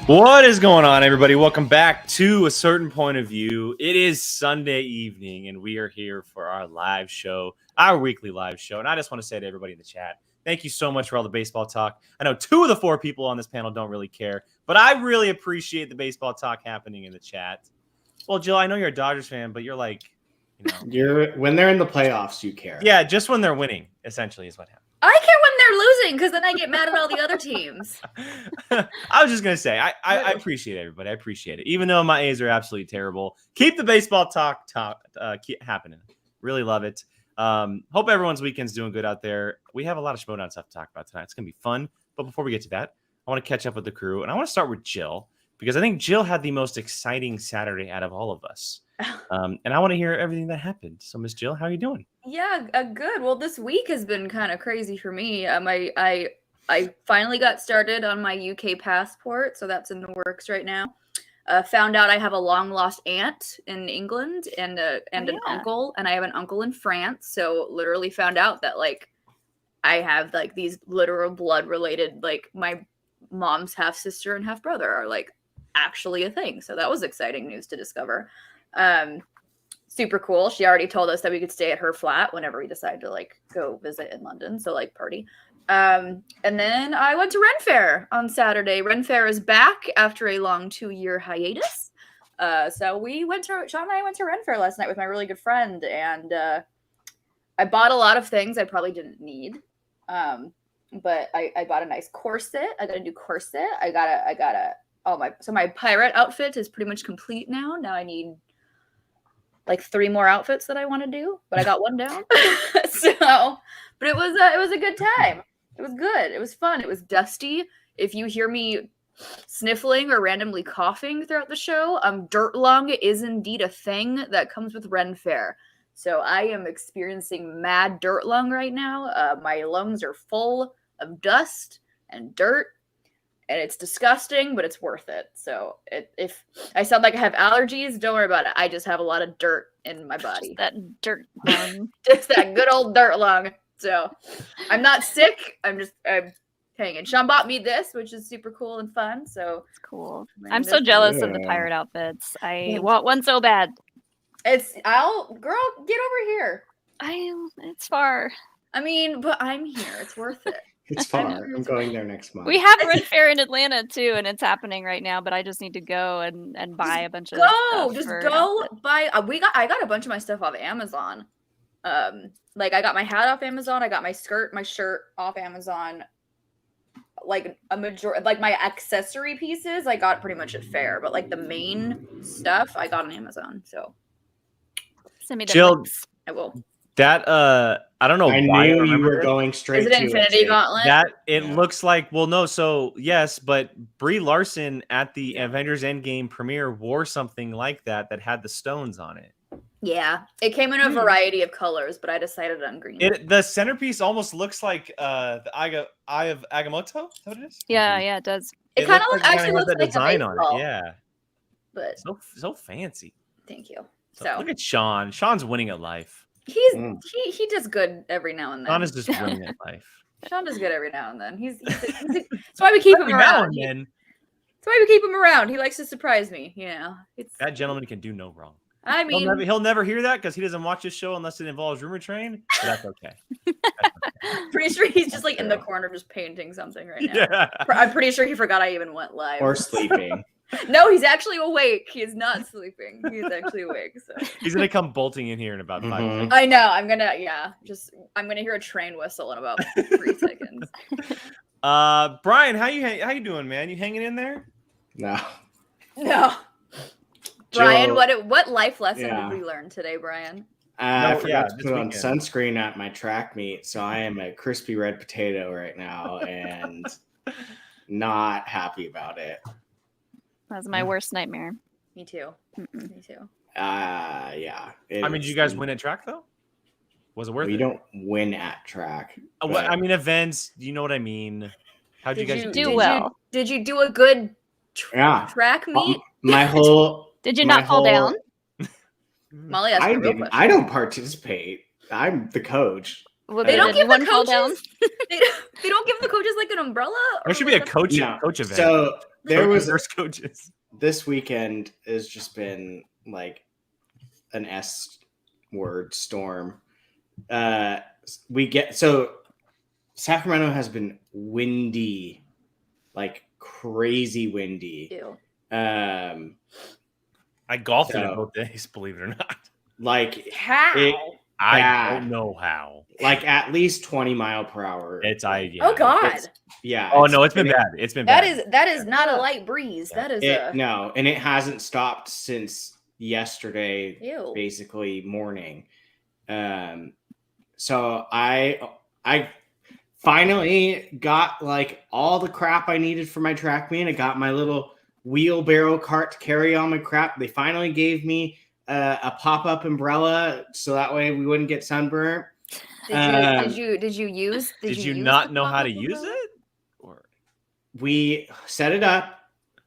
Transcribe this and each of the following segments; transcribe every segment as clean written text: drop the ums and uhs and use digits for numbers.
What is going on, everybody? Welcome back to A Certain Point of View. It is Sunday evening, and we are here for our live show, our weekly live show. And I just want to say to everybody in the chat, thank you so much for all the baseball talk. I know 2 of the 4 people on this panel don't really care, but I really appreciate the baseball talk happening in the chat. Well, Jill, I know you're a Dodgers fan, but you're like, when they're in the playoffs, you care. Yeah, just when they're winning, essentially, is what happens. I care when they're losing because then I get mad at all the other teams. I was just going to say, I appreciate everybody. I appreciate it. Even though my A's are absolutely terrible. Keep the baseball talk keep happening. Really love it. Hope everyone's weekend's doing good out there. We have a lot of Schmoedown stuff to talk about tonight. It's going to be fun. But before we get to that, I want to catch up with the crew. And I want to start with Jill, because I think Jill had the most exciting Saturday out of all of us. And I want to hear everything that happened. So, Miss Jill, how are you doing? Yeah, good. Well, this week has been kind of crazy for me. I finally got started on my UK passport, so that's in the works right now. Found out I have a long lost aunt in England and an uncle, and I have an uncle in France. So literally found out that I have these literal blood related, my mom's half sister and half brother are actually a thing. So that was exciting news to discover. Super cool. She already told us that we could stay at her flat whenever we decide to go visit in London. So party. And then I went to Ren Fair on Saturday. Ren Fair is back after a long 2-year hiatus. So Sean and I went to Ren Fair last night with my really good friend, and I bought a lot of things I probably didn't need. But I bought a nice corset. I got a new corset. My pirate outfit is pretty much complete now. Now I need 3 more outfits that I want to do, but I got one down. But it was a good time. It was good. It was fun. It was dusty. If you hear me sniffling or randomly coughing throughout the show, dirt lung is indeed a thing that comes with Ren Fair. So I am experiencing mad dirt lung right now. My lungs are full of dust and dirt. And it's disgusting, but it's worth it. So if I sound like I have allergies, don't worry about it. I just have a lot of dirt in my body. Just that dirt lung. Just that good old dirt lung. So I'm not sick. I'm hanging. Sean bought me this, which is super cool and fun. So it's cool. I'm so jealous of the pirate outfits. I want one so bad. Girl, get over here. It's far. I mean, but I'm here. It's worth it. It's far. I'm going there next month. We have Ren Fair in Atlanta too, and it's happening right now. But I just need to go and buy a bunch of stuff. Just go buy. I got a bunch of my stuff off Amazon. I got my hat off Amazon. I got my shirt off Amazon. A majority, my accessory pieces, I got pretty much at Faire, but the main stuff I got on Amazon. So send me the Jill, links. I will. That I don't know. I why knew you were going straight. Is it Infinity Gauntlet? Looks like. Well, no. So yes, but Brie Larson at the Avengers Endgame premiere wore something like that had the stones on it. Yeah, it came in a variety of colors, but I decided on green. The centerpiece almost looks like the Eye of Agamotto. Is that what it is? Yeah, it does. It kind of actually looks like design a on baseball, it. Yeah, but so fancy. Thank you. So look at Sean. Sean's winning at life. He does good every now and then. Sean is just winning at life. Sean does good every now and then. That's why we keep him around. That's why we keep him around. He likes to surprise me. That gentleman can do no wrong. I mean, he'll never hear that because he doesn't watch this show unless it involves Rumor Train. But that's okay. Pretty sure he's just in the corner just painting something right now. Yeah. I'm pretty sure he forgot I even went live. Or sleeping. No, he's actually awake. He is not sleeping. He's actually awake. So he's gonna come bolting in here in about 5 minutes. I know. I'm gonna hear a train whistle in about 3 seconds. Brian, how you doing, man? You hanging in there? No. Brian, what life lesson did we learn today, Brian? I forgot to put on sunscreen at my track meet, so I am a crispy red potato right now and not happy about it. That's my worst nightmare. Me too. Me too. Yeah. Did you guys win at track though? Was it worth it? You don't win at track. Events. You know what I mean? How did you guys do? Well, did you do a good track meet? Did you not fall down? Molly, I don't participate. I'm the coach. Well, they don't give the coaches. They don't give the coaches an umbrella. There should be a coach event. So There's coaches. This weekend has just been like an S word storm. Sacramento has been windy, like crazy windy. Ew. I golfed in it both days, believe it or not. Like How? I don't know how. Like at least 20 mile per hour. Oh God. Oh no, it's been bad. It's been bad. That is not a light breeze. That is no, and it hasn't stopped since yesterday, Ew. basically morning. So I finally got like all the crap I needed for my track meet. I got my little wheelbarrow cart to carry all my crap. They finally gave me a pop-up umbrella so that way we wouldn't get sunburned. Did you not know how to use it? Or we set it up.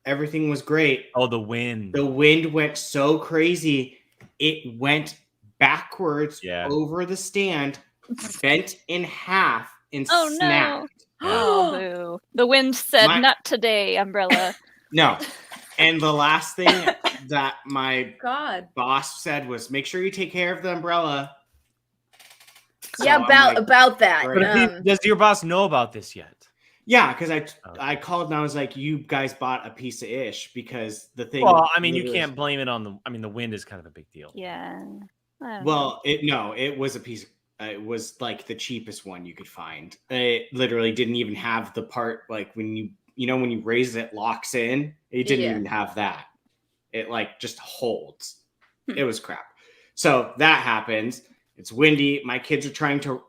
Everything was great. Oh, the wind. The wind went so crazy. It went backwards over the stand, bent in half, and snapped. No. Oh, boo. The wind said, not today, umbrella. No. And the last thing that my boss said was, make sure you take care of the umbrella. So about that. But does your boss know about this yet? Yeah, because I called and I was like, you guys bought a piece of ish because the thing. Well, I mean, you can't blame it on the wind is kind of a big deal. Yeah. Well, it was a piece. It was like the cheapest one you could find. It literally didn't even have the part like when when you raise it, locks in. It didn't even have that. It like just holds. It was crap. So that happens. It's windy. My kids are trying to.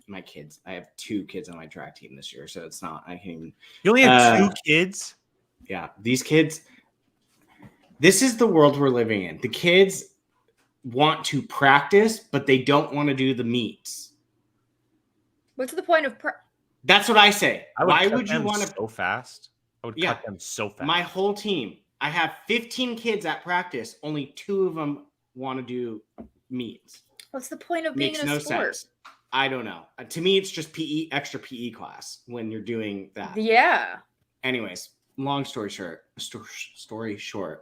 My kids. I have 2 kids on my track team this year, so it's not. I can't even. You only have 2 kids. Yeah, these kids. This is the world we're living in. The kids want to practice, but they don't want to do the meets. What's the point of? That's what I say. Why would you want to so fast? I would cut them so fast. My whole team. I have 15 kids at practice. Only 2 of them want to do meets. What's the point of being in a sport? Sense. I don't know. To me, it's just extra PE class when you're doing that. Yeah. Anyways, long story short.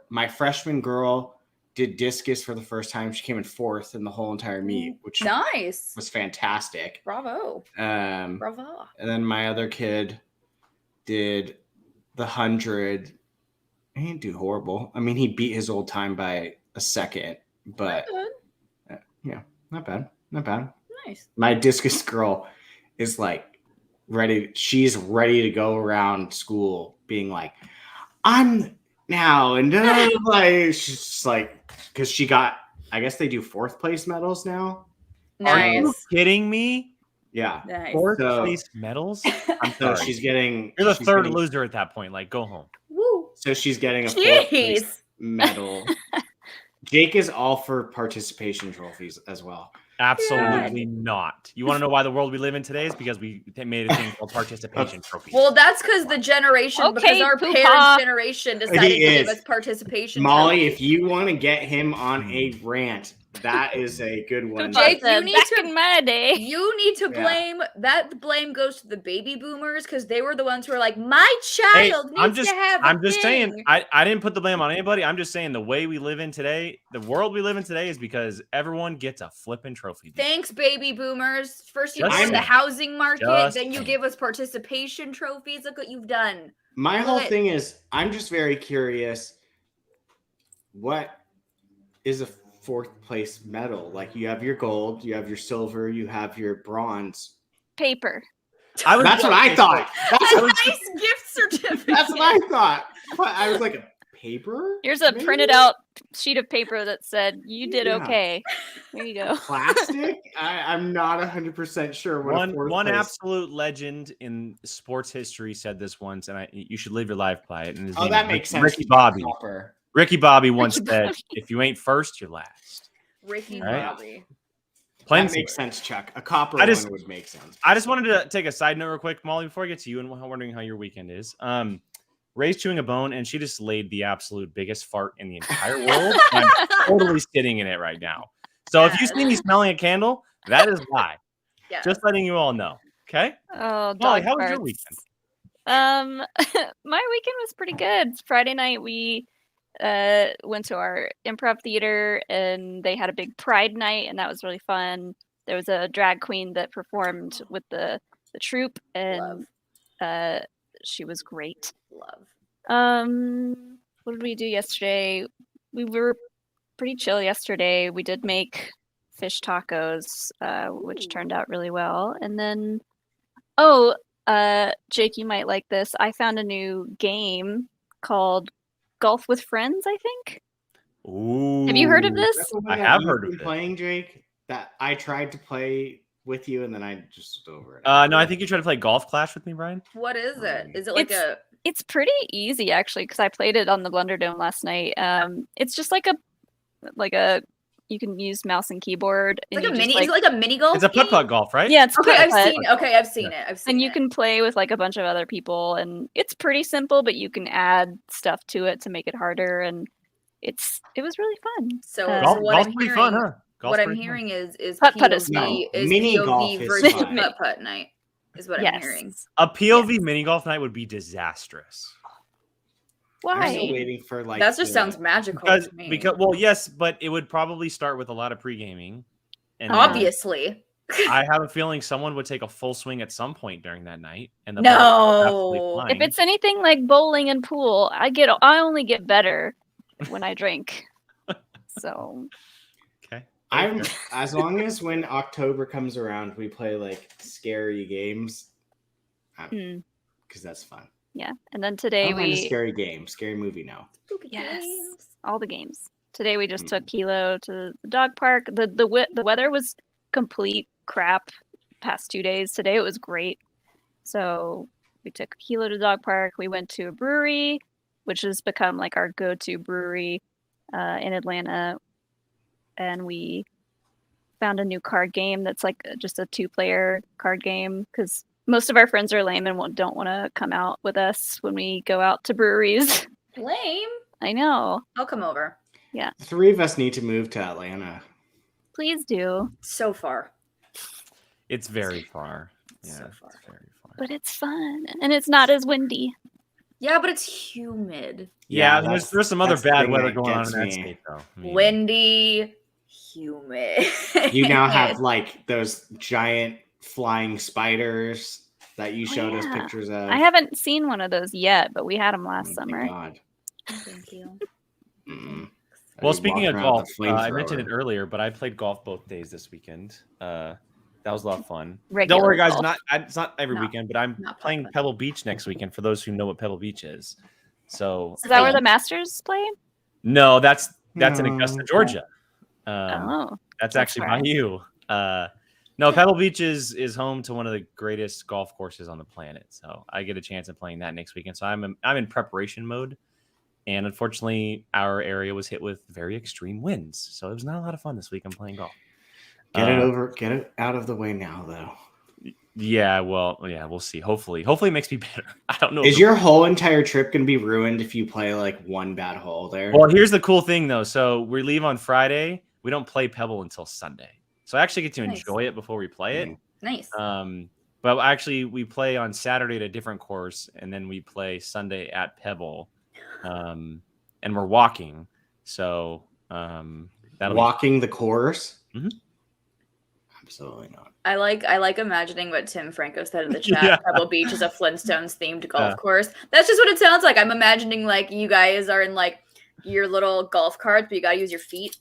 My freshman girl did discus for the first time. She came in 4th in the whole entire meet, which was fantastic. Bravo. Bravo. And then my other kid did the 100. He didn't do horrible. I mean, he beat his old time by a second, but not bad. Nice. My discus girl is like ready. She's ready to go around school being like, I'm now. And like, she's just like, because she got, I guess they do 4th place medals now. Nice. Are you kidding me? Yeah. Nice. 4th place medals? I'm sorry. So she's getting. You're the 3rd loser at that point. Like, go home. Woo. So she's getting a 4th place medal. Jake is all for participation trophies as well. Absolutely not. You want to know why the world we live in today is because we made a thing called participation trophies. Well, that's because the generation, because our parents' generation decided to give us participation Molly, trophies. If you want to get him on a rant, that is a good one. Jake, you need back in my day. You need to blame that. The blame goes to the baby boomers because they were the ones who were like, my child needs to have. I'm just saying. I didn't put the blame on anybody. I'm just saying the way we live in today, the world we live in today, is because everyone gets a flipping trophy. Thanks, baby boomers. First you put the housing market, then you give us participation trophies. Look what you've done. My whole thing is, I'm just very curious. What is a 4th place medal? Like, you have your gold, you have your silver, you have your bronze. Paper. That's what I thought. That's a nice gift certificate. That's what I thought. But I was like, paper? Here's a printed out sheet of paper that said, you did okay. There you go. Plastic? I'm not 100% sure what one absolute legend in sports history said this once, and you should live your life by it. And that makes sense. Ricky Bobby. Ricky Bobby once said, if you ain't first, you're last. Ricky Bobby. That makes sense, Chuck. A copper one would make sense. I just wanted to take a side note real quick, Molly, before I get to you and wondering how your weekend is. Ray's chewing a bone, and she just laid the absolute biggest fart in the entire world. I'm totally sitting in it right now. So if you see me smelling a candle, that is why. Just letting you all know. Okay? Oh, Molly, how was your weekend? My weekend was pretty good. Friday night we went to our improv theater and they had a big pride night and that was really fun. There was a drag queen that performed with the troupe and she was great. Love. What did we do yesterday? We were pretty chill yesterday. We did make fish tacos, which turned out really well. And then Jake, you might like this. I found a new game called Golf with Friends, I think. Ooh. Have you heard of this? I have heard of it. Playing, Jake, that I tried to play with you and then I just over it. No, I think you tried to play Golf Clash with me, Brian. What is it? Is it like It's pretty easy actually because I played it on the Blunderdome last night. It's just like a you can use mouse and keyboard. It's like a mini. Is it like a mini golf? It's a putt golf, right? Yeah, it's okay. putt-putt. I've seen it. And you can play with like a bunch of other people, and it's pretty simple, but you can add stuff to it to make it harder, and it was really fun. So golf's pretty fun, huh? What I'm hearing is putt-putt POV is mini POV golf is versus fun. putt-putt night is what I'm hearing. A POV mini golf night would be disastrous. Why? I'm still waiting for like that just sounds magical to me. Because well, yes, but it would probably start with a lot of pre-gaming. And obviously. I have a feeling someone would take a full swing at some point during that night. And if it's anything like bowling and pool, I only get better when I drink. So okay. I'm as long as when October comes around, we play like scary games. Because that's fun. Yeah, and then today a scary movie now. Yes, all the games. Today we just took Kilo to the dog park. The weather was complete crap past 2 days. Today it was great. So we took Kilo to the dog park. We went to a brewery, which has become like our go-to brewery in Atlanta, and we found a new card game that's like just a 2-player card game because most of our friends are lame and don't want to come out with us when we go out to breweries. Lame? I know. I'll come over. Yeah. The 3 of us need to move to Atlanta. Please do. So far. It's very far. Yeah, so far. It's very far. But it's fun. And it's not as windy. Yeah, but it's humid. Yeah, there's some other bad weather going on in that state, though. Windy, humid. You now have like those giant flying spiders that you showed us pictures of. I haven't seen one of those yet, but we had them last summer. God. Thank you. Well, speaking of golf, I mentioned it earlier, but I played golf both days this weekend. That was a lot of fun. Don't worry, guys. It's not every weekend, but I'm playing Pebble Beach next weekend for those who know what Pebble Beach is. So is that where the Masters play? No, that's in Augusta, Georgia. That's actually by you. No, Pebble Beach is home to one of the greatest golf courses on the planet. So I get a chance of playing that next weekend. So I'm in preparation mode. And unfortunately, our area was hit with very extreme winds. So it was not a lot of fun this weekend playing golf. Get it out of the way now, though. Yeah, we'll see. Hopefully it makes me better. I don't know. Is your whole entire trip going to be ruined if you play like one bad hole there? Well, here's the cool thing, though. So we leave on Friday. We don't play Pebble until Sunday. So I actually get to enjoy it before we play it. Nice. But actually, we play on Saturday at a different course, and then we play Sunday at Pebble. And we're walking. So walking the course? Mm-hmm. Absolutely not. I like imagining what Tim Franco said in the chat. Yeah. Pebble Beach is a Flintstones themed golf course. That's just what it sounds like. I'm imagining like you guys are in like your little golf carts, but you gotta use your feet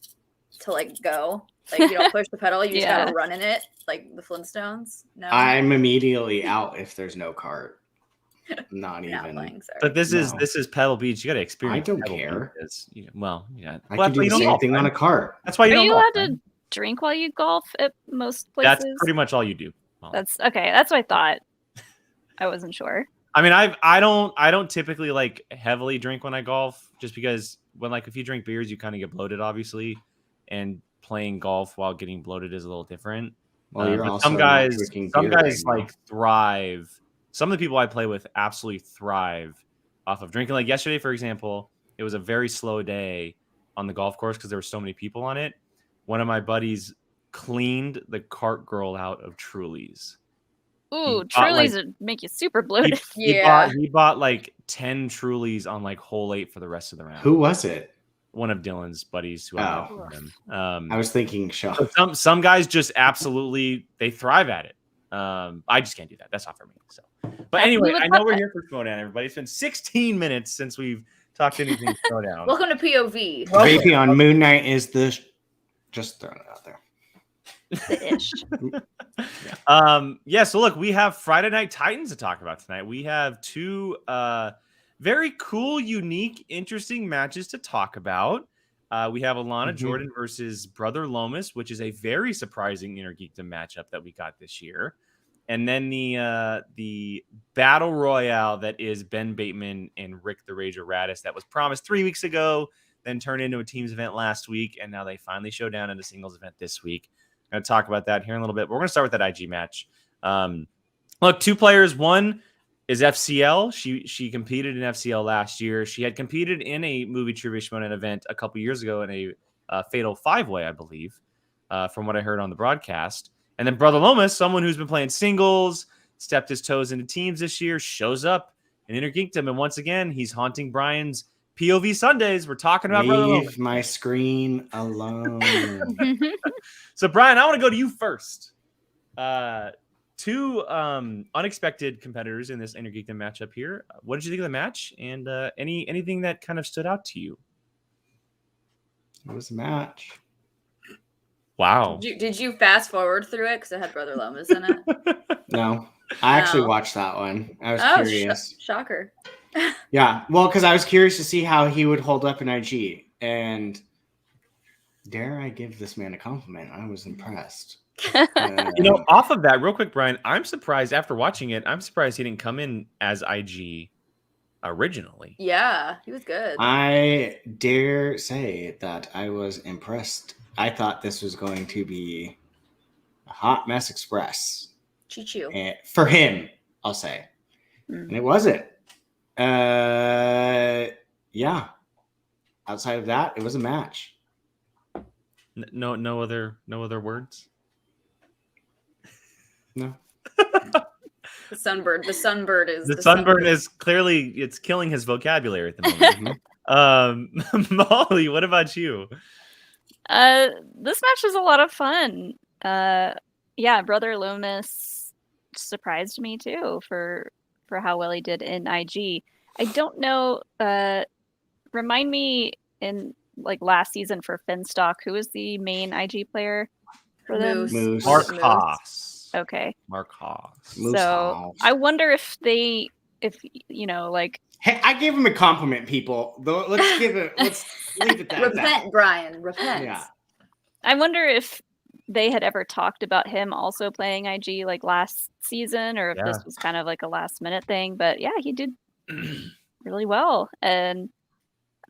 to like go. Like you don't push the pedal, you just gotta run in it, like the Flintstones. No, I'm immediately out if there's no cart. Not even. Playing, but this is Pebble Beach. You gotta experience. I don't Pebble care. I can do the same thing on a cart. That's why are you allowed to drink while you golf at most places? That's pretty much all you do. That's okay. That's what I thought. I wasn't sure. I mean, I don't typically like heavily drink when I golf, just because if you drink beers, you kind of get bloated, obviously, and playing golf while getting bloated is a little different. Well, you're also some guys like thrive. Some of the people I play with absolutely thrive off of drinking. Like yesterday, for example, it was a very slow day on the golf course because there were so many people on it. One of my buddies cleaned the cart girl out of Truly's. Ooh, bought, Trulies would make you super bloated. He bought like 10 Trulies on like hole 8 for the rest of the round. Who was it? One of Dylan's buddies who I met from him. I was thinking Shaw. So some guys just absolutely they thrive at it. I just can't do that. That's not for me. So, but anyway, I know we're here for Schmoedown, everybody. It's been 16 minutes since we've talked anything Schmoedown. Welcome to POV. Vaping on Moon Knight is the just throwing it out there. The ish. Yeah, so look, we have Friday Night Titans to talk about tonight. We have two very cool, unique, interesting matches to talk about. We have Alana Jordan versus Brother Lomis, which is a very surprising Innergeekdom matchup that we got this year. And then the battle royale that is Ben Bateman and Rick the Rager Raddus that was promised 3 weeks ago, then turned into a teams event last week, and now they finally show down in a singles event this week. I'm going to talk about that here in a little bit. But we're going to start with that IG match. Look, two players. One is FCL. She competed in FCL last year. She had competed in a movie trivia Schmoedown event a couple years ago in a fatal 5-way, I believe, from what I heard on the broadcast. And then Brother Lomis, someone who's been playing singles, stepped his toes into teams this year, shows up in Innergeekdom. And once again, he's haunting Brian's POV Sundays. We're talking about Brother Lomis. Leave my screen alone. So, Brian, I want to go to you first. Two unexpected competitors in this Innergeekdom matchup here. What did you think of the match? And anything that kind of stood out to you? It was a match. Wow. Did you fast forward through it because it had Brother Lomis in it? No, I actually watched that one. I was curious. Shocker. Yeah, well, because I was curious to see how he would hold up in IG. And dare I give this man a compliment? I was impressed. Off of that, real quick, Brian, I'm surprised after watching it. I'm surprised he didn't come in as IG originally. Yeah, he was good. I dare say that I was impressed. I thought this was going to be a hot mess express. Choo-choo. For him, I'll say. And it wasn't. Yeah. Outside of that, it was a match. No other words. No. The sunbird is the sunburn is clearly it's killing his vocabulary at the moment. Molly, what about you? This match was a lot of fun. Yeah, Brother Lomis surprised me too for how well he did in IG. I don't know. Remind me in like last season for Finstock, who was the main IG player for them? Moose. Mark Haas. Okay. Mark Haas. So I wonder if like. Hey, I gave him a compliment, people. Let's leave it at that. Repent, Brian. Repent. Yeah. I wonder if they had ever talked about him also playing IG like last season, or if this was kind of like a last minute thing. But yeah, he did really well. And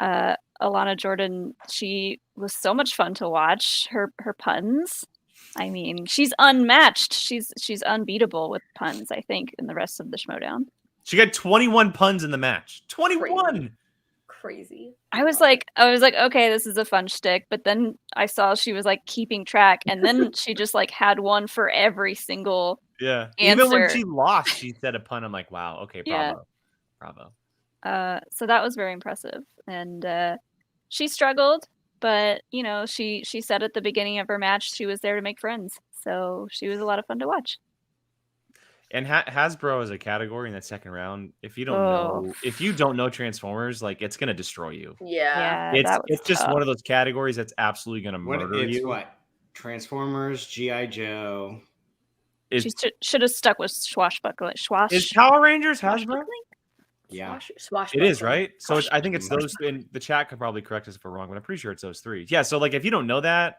Alana Jordan, she was so much fun to watch. Her puns. I mean, she's unmatched. She's unbeatable with puns, I think, in the rest of the Schmoedown. She got 21 puns in the match. 21. Crazy. I was like, okay, this is a fun shtick. But then I saw she was like keeping track, and then she just like had one for every single answer. Even when she lost, she said a pun. I'm like, wow, okay, bravo. So that was very impressive. And she struggled, but she said at the beginning of her match she was there to make friends. So she was a lot of fun to watch. And Hasbro as a category in that second round, if you don't know Transformers, like it's gonna destroy you. Yeah. It's just one of those categories that's absolutely gonna murder you. What? Transformers, G.I. Joe. She should have stuck with Swashbuckling. Is Power Rangers Hasbro? Yeah. It is, right? So I think it's those, and the chat could probably correct us if we're wrong, but I'm pretty sure it's those three. Yeah, so like if you don't know that,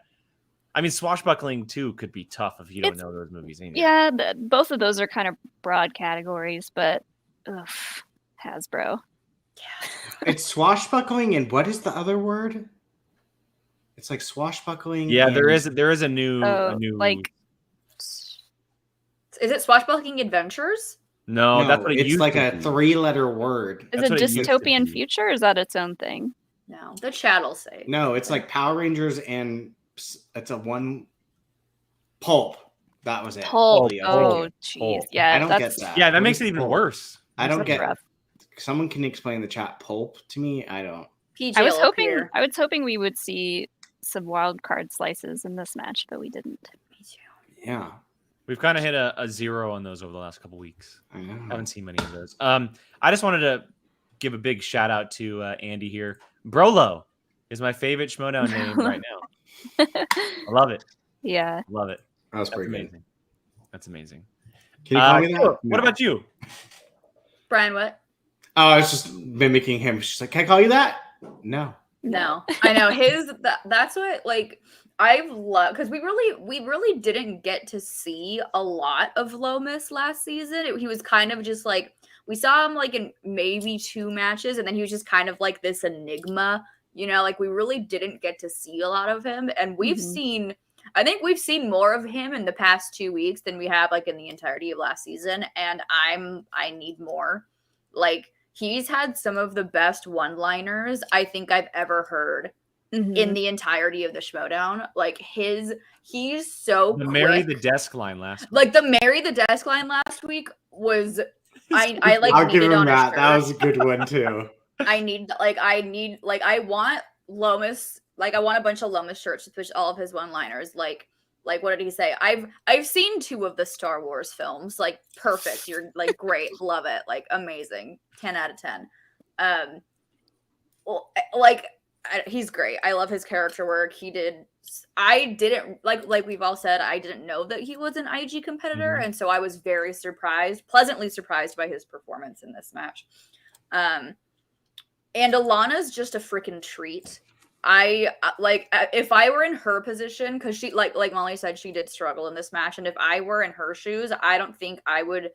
I mean, Swashbuckling too could be tough if you don't know those movies either. Yeah, both of those are kind of broad categories, but Hasbro. Yeah. It's swashbuckling, and what is the other word? It's like swashbuckling. Yeah, there is a new like. Is it Swashbuckling Adventures? No, that's what it's like a 3-letter word. Is it dystopian future, or is that its own thing? No, the chat will say. No, it's like Power Rangers, and it's a one pulp. That was it. Pulp. Leo, Oh, thank jeez. you. Yeah, I don't that's get that. Yeah, that What makes is it even pulp? worse. I don't that's get. rough. Someone can explain in the chat pulp to me. I don't. PJ I was will hoping appear. I was hoping we would see some wild card slices in this match, but we didn't. Me too. Yeah, We've kind of hit a 0 on those over the last couple weeks. I know. Haven't seen many of those. I just wanted to give a big shout out to Andy here. Brolo is my favorite Schmoedown name right now. I love it. Yeah. Love it. That was That's pretty amazing. good. That's amazing. Can you call me that? Caleb, No. What about you? Brian, what? Oh, I was just mimicking him. She's like, "Can I call you that?" No. No, I know that's what like I've loved because we really didn't get to see a lot of Lomis last season. He was kind of just like we saw him like in maybe 2 matches, and then he was just kind of like this enigma, like we really didn't get to see a lot of him, and I think we've seen more of him in the past 2 weeks than we have like in the entirety of last season, and I need more. Like he's had some of the best one-liners I think I've ever heard in the entirety of the Schmoedown. Like he's so The quick. Mary the Desk line last week. Like the Mary the Desk line last week was I like I'll give needed him on a that. shirt. That was a good one too. I want Lomis, like I want a bunch of Lomis shirts with all of his one-liners. Like what did he say? I've seen 2 of the Star Wars films. Like perfect. You're like great. Love it. Like amazing. 10 out of 10. Well, like he's great. I love his character work. I didn't like we've all said, I didn't know that he was an IG competitor, and so I was very pleasantly surprised by his performance in this match. And Alana's just a freaking treat. I like if I were in her position, because she like Molly said, she did struggle in this match, and if I were in her shoes, I don't think I would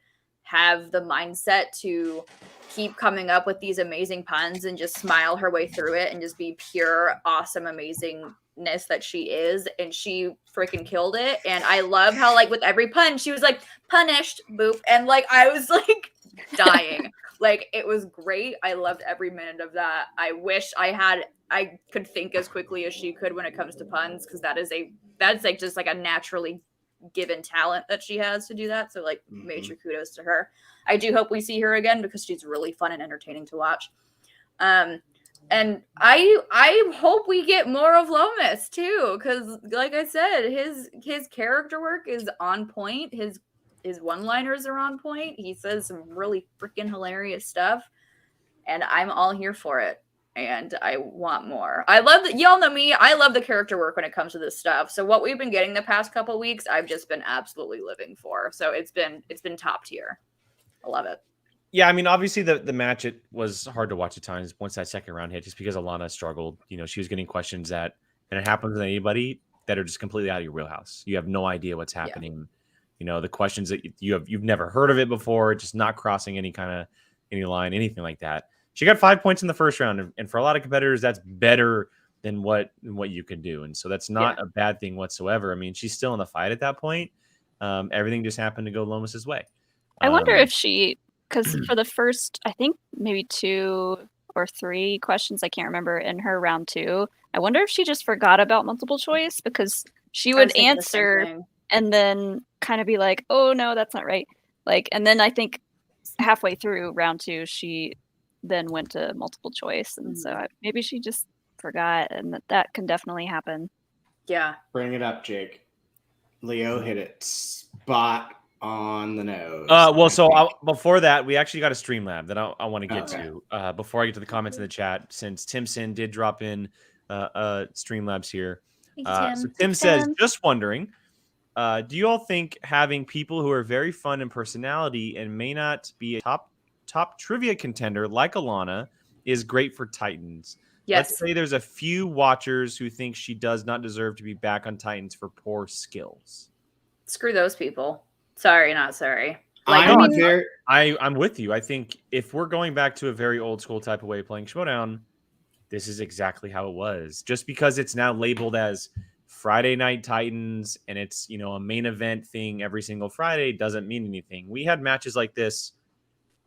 have the mindset to keep coming up with these amazing puns and just smile her way through it and just be pure awesome amazingness that she is. And she freaking killed it. And I love how like with every pun she was like punished, boop, and like I was like dying. Like it was great. I loved every minute of that. I wish I could think as quickly as she could when it comes to puns, because that's like just like a naturally given talent that she has to do that. So like major kudos to her. I do hope we see her again because she's really fun and entertaining to watch. And I hope we get more of Lomis too, because like I said, his character work is on point. His one-liners are on point. He says some really freaking hilarious stuff, and I'm all here for it. And I want more. I love that. Y'all know me. I love the character work when it comes to this stuff. So what we've been getting the past couple weeks, I've just been absolutely living for. So it's been top tier. I love it. Yeah, I mean, obviously the match, it was hard to watch at times once that second round hit, just because Alana struggled. She was getting questions and it happens with anybody that are just completely out of your wheelhouse. You have no idea what's happening. Yeah. The questions that you've never heard of it before, just not crossing any line, anything like that. She got 5 points in the first round, and for a lot of competitors, that's better than what you can do. And so that's not a bad thing whatsoever. I mean, she's still in the fight at that point. Everything just happened to go Lomis's way. I wonder if because for the first, I think maybe 2 or 3 questions, I can't remember, in her round 2, I wonder if she just forgot about multiple choice, because she would answer and then kind of be like, oh no, that's not right. Like, and then I think halfway through round 2, she then went to multiple choice, and so maybe she just forgot, and that can definitely happen. Yeah. Bring it up, Jake. Leo hit it spot on the nose. Before that, we actually got a Streamlab that I want to get to before I get to the comments in the chat, since Timson did drop in Streamlabs here. So Tim says, just wondering, do you all think having people who are very fun in personality and may not be a top trivia contender like Alana is great for Titans? Yes. Let's say there's a few watchers who think she does not deserve to be back on Titans for poor skills. Screw those people. Sorry, not sorry. Like, I'm with you. I think if we're going back to a very old school type of way of playing Schmoedown, this is exactly how it was. Just because it's now labeled as Friday Night Titans and it's, a main event thing every single Friday doesn't mean anything. We had matches like this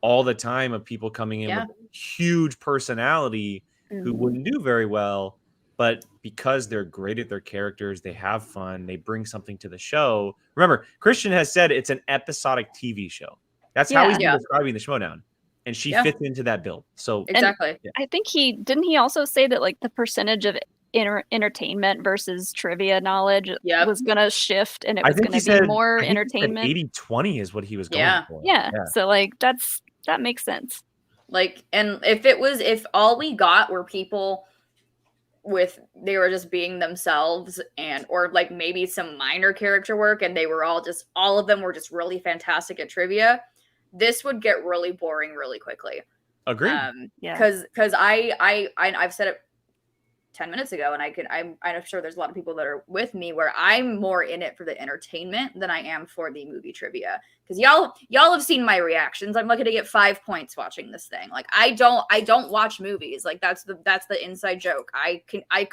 all the time of people coming in with huge personality who wouldn't do very well, but because they're great at their characters, they have fun, they bring something to the show. Remember, Christian has said it's an episodic TV show. That's how he's been describing the Schmoedown. And she fits into that build. So exactly. I think he also say that like the percentage of entertainment versus trivia knowledge was going to shift, and it was going to be more entertainment. 80-20 is what he was going for. Yeah. So like that makes sense. Like, and if all we got were people they were just being themselves, or like maybe some minor character work, and they were all of them were just really fantastic at trivia, this would get really boring really quickly. Agreed. Because I've said it 10 minutes ago, and I'm sure there's a lot of people that are with me where I'm more in it for the entertainment than I am for the movie trivia. Because y'all have seen my reactions. I'm lucky to get 5 points watching this thing. Like I don't watch movies. Like that's the inside joke. I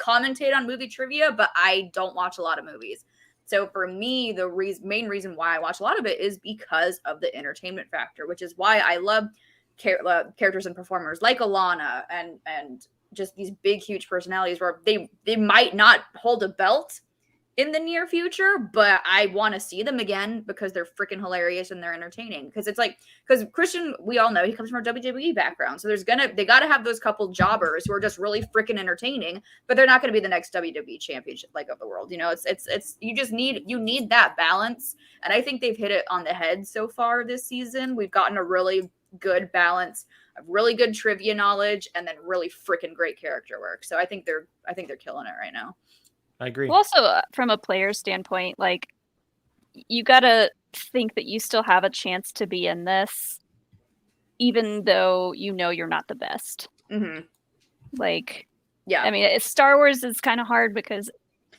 commentate on movie trivia, but I don't watch a lot of movies. So for me, the main reason why I watch a lot of it is because of the entertainment factor, which is why I love characters and performers like Alana and just these big, huge personalities where they might not hold a belt in the near future, but I want to see them again because they're freaking hilarious and they're entertaining. Because it's like, because Christian, we all know he comes from a WWE background, so they got to have those couple jobbers who are just really freaking entertaining, but they're not going to be the next WWE championship of the world. You know, it's you just need that balance, and I think they've hit it on the head so far this season. We've gotten a really good balance of really good trivia knowledge and then really freaking great character work. So I think they're killing it right now. I agree. Well, also from a player standpoint, like you gotta think that you still have a chance to be in this, even though you know you're not the best. Mm-hmm. Like, yeah. I mean, Star Wars is kind of hard because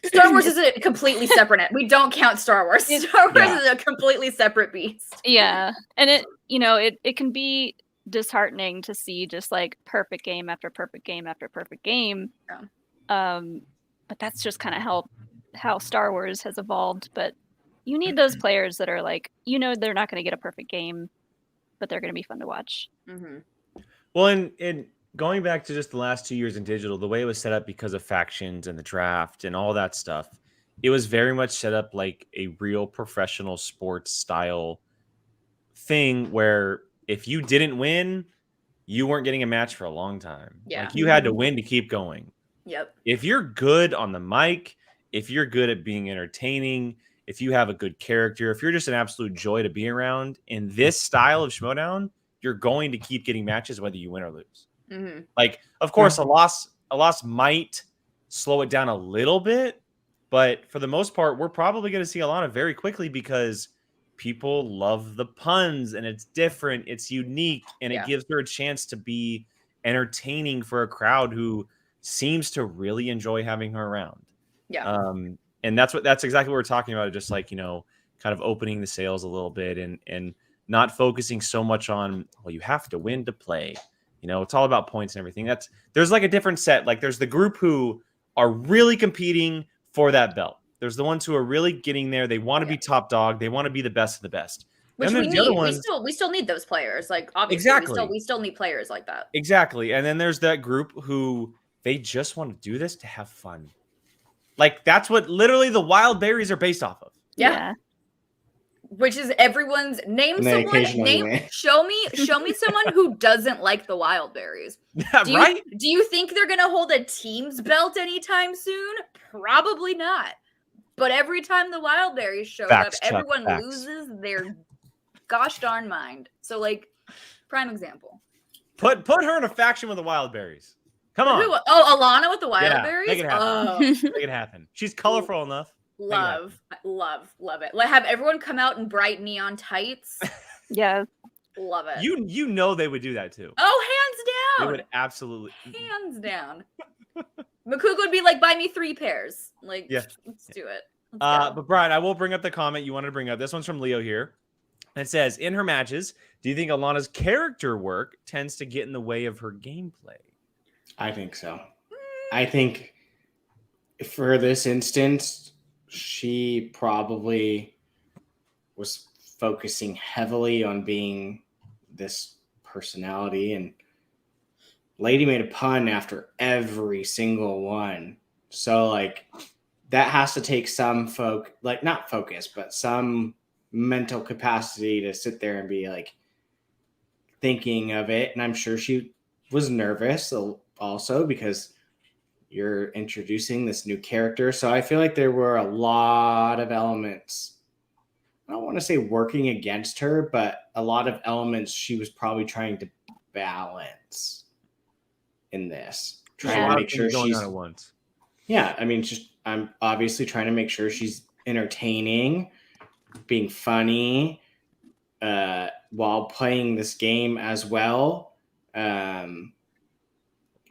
Star Wars is a completely separate. We don't count Star Wars. Star Wars is a completely separate beast. Yeah, and it can be disheartening to see just like perfect game after perfect game after perfect game. Yeah. But that's just kind of how Star Wars has evolved. But you need those players that are like, they're not going to get a perfect game, but they're going to be fun to watch. Mm-hmm. Well, and going back to just the last 2 years in digital, the way it was set up because of factions and the draft and all that stuff, it was very much set up like a real professional sports style thing where if you didn't win, you weren't getting a match for a long time. Yeah. Like you had to win to keep going. Yep. If you're good on the mic, if you're good at being entertaining, if you have a good character, if you're just an absolute joy to be around in this style of Schmoedown, you're going to keep getting matches whether you win or lose. Mm-hmm. Like, of course, a loss might slow it down a little bit, but for the most part, we're probably going to see Alana very quickly because people love the puns and it's different, it's unique, and it gives her a chance to be entertaining for a crowd who seems to really enjoy having her around. Yeah. And that's exactly what we're talking about. Just like, kind of opening the sails a little bit and not focusing so much on, well, you have to win to play. It's all about points and everything. There's like a different set. Like there's the group who are really competing for that belt. There's the ones who are really getting there. They want to be top dog. They want to be the best of the best. Which we need. We still need those players. Like obviously, exactly. we still need players like that. Exactly. And then there's that group who they just want to do this to have fun. Like that's what literally the wild berries are based off of. Yeah. Which is everyone's name. Show me someone who doesn't like the wild berries. Right? Do you think they're gonna hold a team's belt anytime soon? Probably not. But every time the wild berries show up, everyone loses their gosh darn mind. So like, prime example. Put her in a faction with the wild berries. Come on. Alana with the wild berries? Make it happen. Make it happen. She's colorful enough. Love it. Like have everyone come out in bright neon tights. Yeah. Love it. You know they would do that too. Oh, hands down. They would absolutely. Hands down. Makuga would be like, buy me 3 pairs. Like, let's do it. But Brian, I will bring up the comment you wanted to bring up. This one's from Leo here. It says, in her matches, do you think Alana's character work tends to get in the way of her gameplay? I think so. I think for this instance, she probably was focusing heavily on being this personality, and Lady made a pun after every single one. So like that has to take some not focus, but some mental capacity to sit there and be like thinking of it. And I'm sure she was nervous also because you're introducing this new character. So I feel like there were a lot of elements. I don't want to say working against her, but a lot of elements she was probably trying to balance in this. Trying to make sure she's at once. Yeah, I mean, I'm obviously trying to make sure she's entertaining, being funny, while playing this game as well.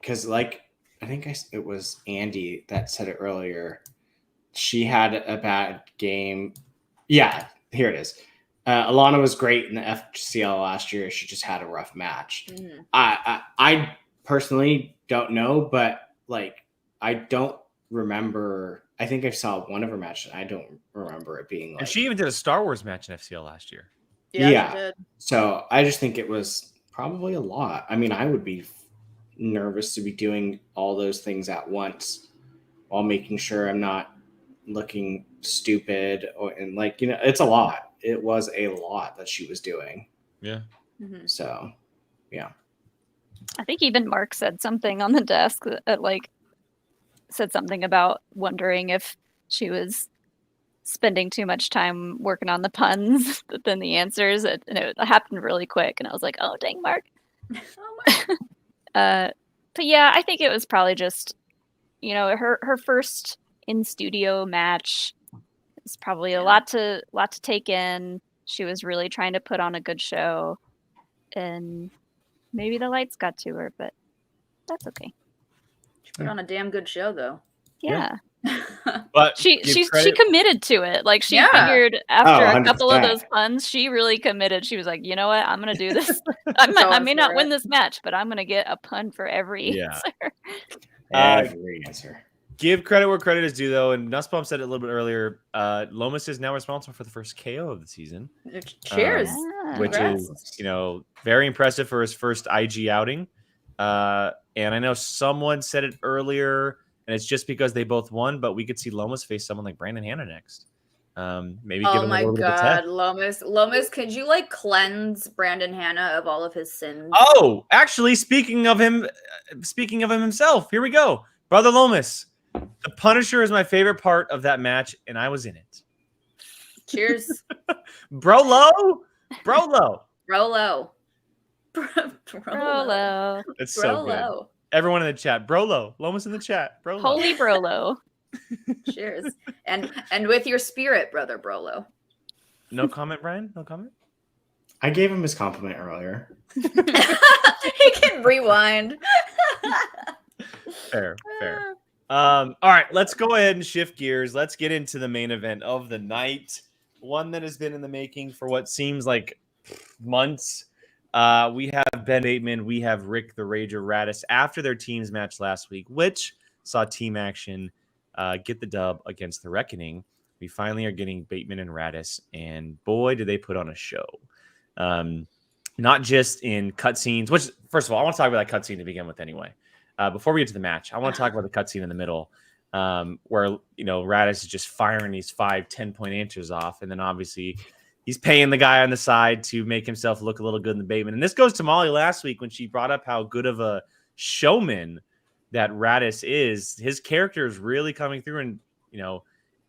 Because like I think it was Andy that said it earlier. She had a bad game. Yeah, here it is. Alana was great in the FCL last year. She just had a rough match. Mm-hmm. I personally don't know, but like I don't remember. I think I saw one of her matches. I don't remember it being like. And she even did a Star Wars match in FCL last year. Yeah. She did. So I just think it was probably a lot. I mean, I would be nervous to be doing all those things at once while making sure I'm not looking stupid and like, it's a lot. It was a lot that she was doing. Yeah. Mm-hmm. So, yeah. I think even Mark said something on the desk that like said something about wondering if she was spending too much time working on the puns than the answers. And it happened really quick. And I was like, oh, dang, Mark. But yeah, I think it was probably just, her first in-studio match. It's probably a lot to take in. She was really trying to put on a good show. And maybe the lights got to her, but that's okay. She put on a damn good show, though. Yeah. But she committed to it. Like she figured after a couple of those puns, she really committed. She was like, you know what? I'm gonna do this. I may not win this match, but I'm gonna get a pun for every answer. Every answer. Give credit where credit is due, though, and Nussbaum said it a little bit earlier. Lomis is now responsible for the first KO of the season. Cheers. Which is, very impressive for his first IG outing. And I know someone said it earlier, and it's just because they both won, but we could see Lomis face someone like Brandon Hanna next. Maybe give him a little bit of a test. Lomis, could you like cleanse Brandon Hanna of all of his sins? Oh, actually, speaking of him himself, here we go. Brother Lomis. The Punisher is my favorite part of that match, and I was in it. Cheers. Brolo. It's so good. Everyone in the chat. Brolo. Lomis in the chat. Brolo. Holy Brolo. Cheers. And with your spirit, brother Brolo. No comment, Brian? No comment? I gave him his compliment earlier. He can rewind. Fair. All right, let's go ahead and shift gears. Let's get into the main event of the night. One that has been in the making for what seems like months. We have Ben Bateman. We have Rick the Rager Raddus after their teams match last week, which saw Team Action get the dub against the Reckoning. We finally are getting Bateman and Raddus, and boy, did they put on a show. Not just in cutscenes, which, first of all, I want to talk about that cutscene to begin with anyway. Before we get to the match, I want to talk about the cutscene in the middle where, Raddus is just firing these 5-10 point answers off. And then obviously he's paying the guy on the side to make himself look a little good in the Bateman. And this goes to Molly last week when she brought up how good of a showman that Raddus is. His character is really coming through, and,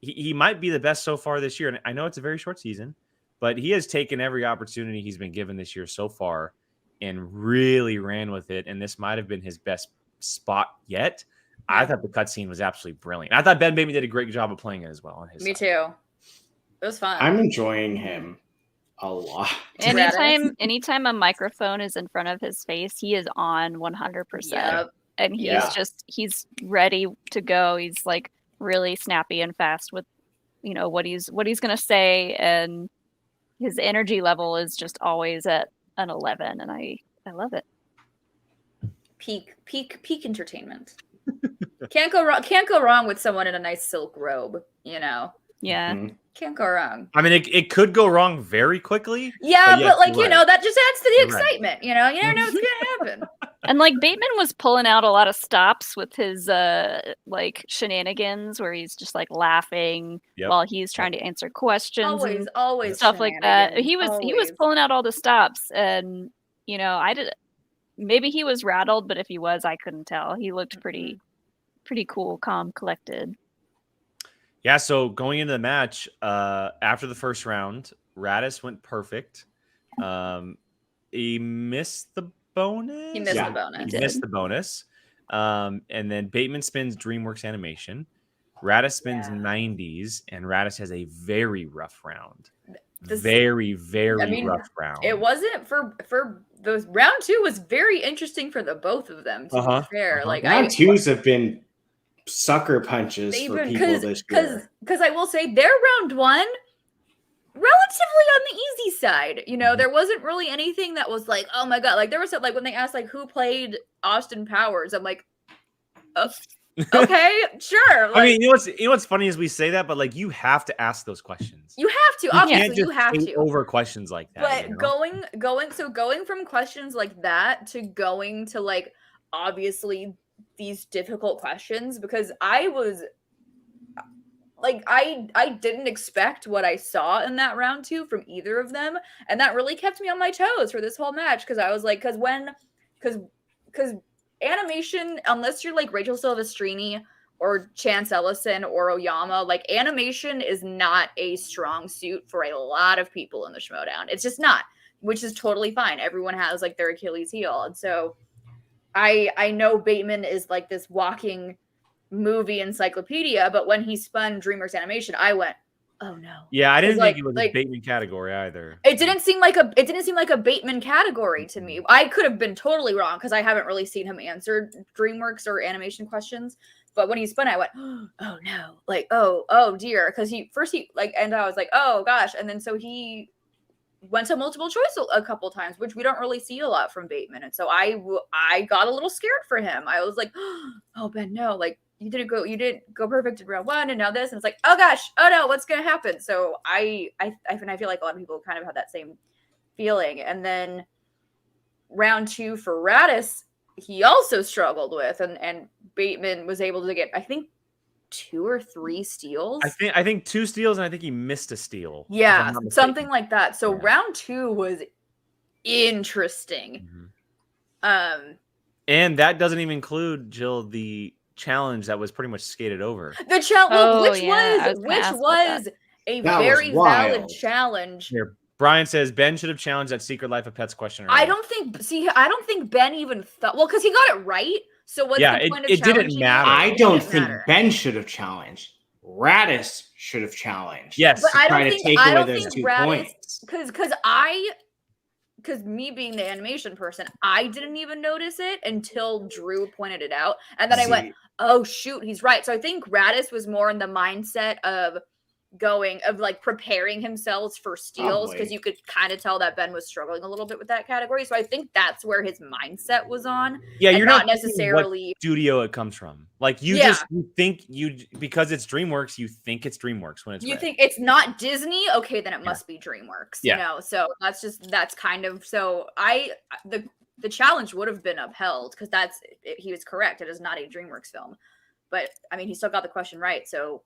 he might be the best so far this year. And I know it's a very short season, but he has taken every opportunity he's been given this year so far and really ran with it. And this might have been his best spot yet. I thought the cutscene was absolutely brilliant. I thought Ben Bateman did a great job of playing it as well. On his Me side. too. It was fun. I'm enjoying him a lot. Anytime a microphone is in front of his face, he is on 100%. Yep. And he's ready to go. He's like really snappy and fast with, what he's going to say. And his energy level is just always at an 11. And I love it. Peak entertainment. Can't go wrong with someone in a nice silk robe, Yeah. Mm-hmm. Can't go wrong. I mean, it could go wrong very quickly. Yeah, but yes, that just adds to the excitement. You never know what's gonna happen. And like Bateman was pulling out a lot of stops with his like shenanigans where he's just like laughing while he's trying to answer questions and always stuff like that. He was always. pulling out all the stops, and maybe he was rattled, but if he was, I couldn't tell. He looked pretty cool, calm, collected. Yeah, so going into the match, after the first round, Raddus went perfect. He missed the bonus. He missed the bonus. He missed the bonus. And then Bateman spins DreamWorks animation. Raddus spins 90s, and Raddus has a very rough round. Very rough round. It wasn't for those round 2 was very interesting for the both of them. To be fair, like round 2s have been sucker punches for people this year. Because I will say their round 1 relatively on the easy side. There wasn't really anything that was like, oh my god. Like there was like when they asked like who played Austin Powers, I'm like, oh, okay, sure. Like, I mean, you know what's funny is we say that, but like you have to ask those questions. You have to, obviously, you have to over questions like that. But going from questions like that to going to like obviously these difficult questions, because I was like I didn't expect what I saw in that round 2 from either of them, and that really kept me on my toes for this whole match, because I was like, because animation, unless you're like Rachel Silvestrini or Chance Ellison or Oyama, like animation is not a strong suit for a lot of people in the Schmoedown. It's just not, which is totally fine. Everyone has like their Achilles heel, and so I know Bateman is like this walking movie encyclopedia, but when he spun DreamWorks animation, I went, oh no. Yeah, I didn't think it was a Bateman category either. It didn't seem like a Bateman category to me. I could have been totally wrong because I haven't really seen him answer DreamWorks or animation questions. But when he spun, I went, oh no, like oh dear, because and I was like, oh gosh, and then so he went to multiple choice a couple times, which we don't really see a lot from Bateman, and so I got a little scared for him. I was like, oh Ben, no, like you didn't go perfect in round 1, and now this, and it's like, oh gosh, oh no, what's gonna happen? So I feel like a lot of people kind of had that same feeling, and then round 2 for Raddus, he also struggled with, and Bateman was able to get, I think, 2 or 3 steals. I think 2 steals, and I think he missed a steal. Yeah, something like that. So round 2 was interesting. And that doesn't even include, Jill, the challenge that was pretty much skated over. The challenge, which was a very valid challenge. Here, Brian says Ben should have challenged that Secret Life of Pets question. I don't think Ben even thought, well, because he got it right. So what's the point of it didn't matter. I don't think Ben should have challenged. Raddus should have challenged. Yes, but I don't think points. Because me being the animation person, I didn't even notice it until Drew pointed it out, and then I went, "Oh shoot, he's right." So I think Raddus was more in the mindset of preparing himself for steals, because you could kind of tell that Ben was struggling a little bit with that category. So I think that's where his mindset was on. Yeah, you're not necessarily what studio it comes from. Like you think because it's DreamWorks, you think it's DreamWorks when it's think it's not Disney. Okay, then it must be DreamWorks. Yeah. You know, so that's kind of, so the challenge would have been upheld, because he was correct. It is not a DreamWorks film, but I mean, he still got the question right. So.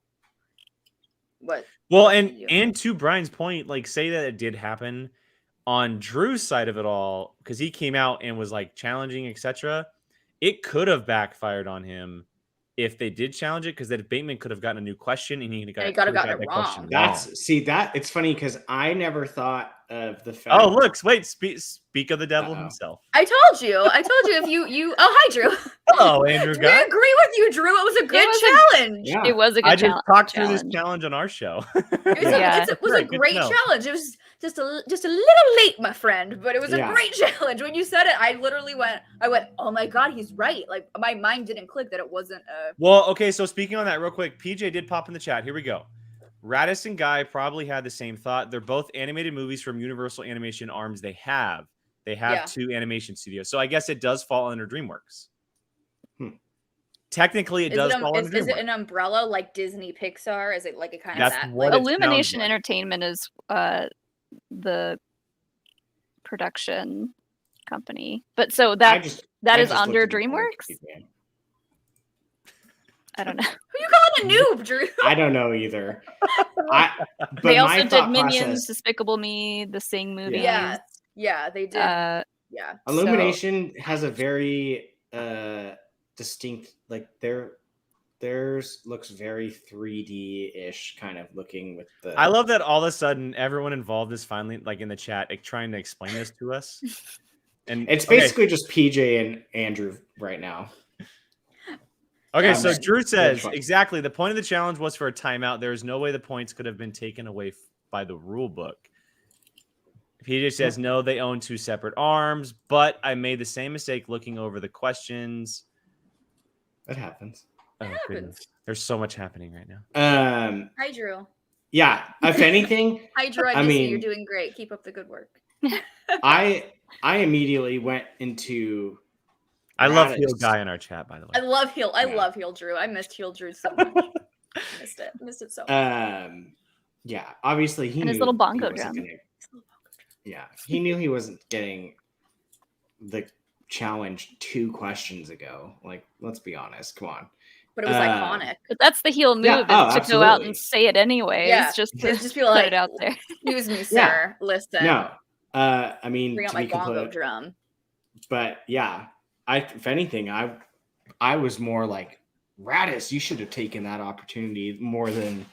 What? Well, and to Brian's point, like, say that it did happen on Drew's side of it all, because he came out and was like challenging, etc. It could have backfired on him if they did challenge it, because then Bateman could have gotten a new question and he could have gotten it wrong. It's funny because I never thought of the fact. Oh, look, wait, speak of the devil himself. I told you if you oh, hi Drew. Hello, Andrew. I agree with you, Drew. It was a good challenge. It was a good challenge. I just talked through this challenge on our show. It was a great challenge. It was just a little late, my friend, but it was a great challenge. When you said it, I went, oh my god, he's right. Like, my mind didn't click that it wasn't a... Well, okay, so speaking on that real quick, PJ did pop in the chat. Here we go. Raddus and Guy probably had the same thought. They're both animated movies from Universal Animation arms. They have 2 animation studios. So I guess it does fall under DreamWorks. Technically, it does fall under DreamWorks. Is it an umbrella like Disney Pixar? Is it like a kind of that? What Illumination Entertainment is the production company. But so that is just under looked at the DreamWorks? Wikipedia. I don't know. Who you calling a noob, Drew? I don't know either. But They my also did thought Minions, process, Despicable Me, the Sing movies. Yeah, they did. Uh, yeah. Illumination has a very distinct, like theirs looks very 3D-ish kind of looking with the. I love that all of a sudden everyone involved is finally like in the chat like, trying to explain this to us. And it's basically just PJ and Andrew right now. Okay, so Drew says, exactly, the point of the challenge was for a timeout. There is no way the points could have been taken away by the rule book. PJ says, no, they own 2 separate arms, but I made the same mistake looking over the questions. That happens. Oh, goodness. There's so much happening right now. Hi, Drew. Yeah, if anything. Hi, Drew. I miss you. You're doing great. Keep up the good work. I immediately went into... I love Heel Guy in our chat, by the way. I love Heel Drew. I missed Heel Drew so much. Missed it so much. Yeah, obviously he and knew his little bongo drum. Yeah, he knew he wasn't getting the challenge 2 questions ago. Like, let's be honest. Come on. But it was iconic. But that's the heel move, is to go out and say it anyways. Yeah, just be like, put it out there. Excuse me, sir. Listen. No. I mean, bring out my bongo drum. But yeah. If anything, I was more like, Raddus, you should have taken that opportunity more than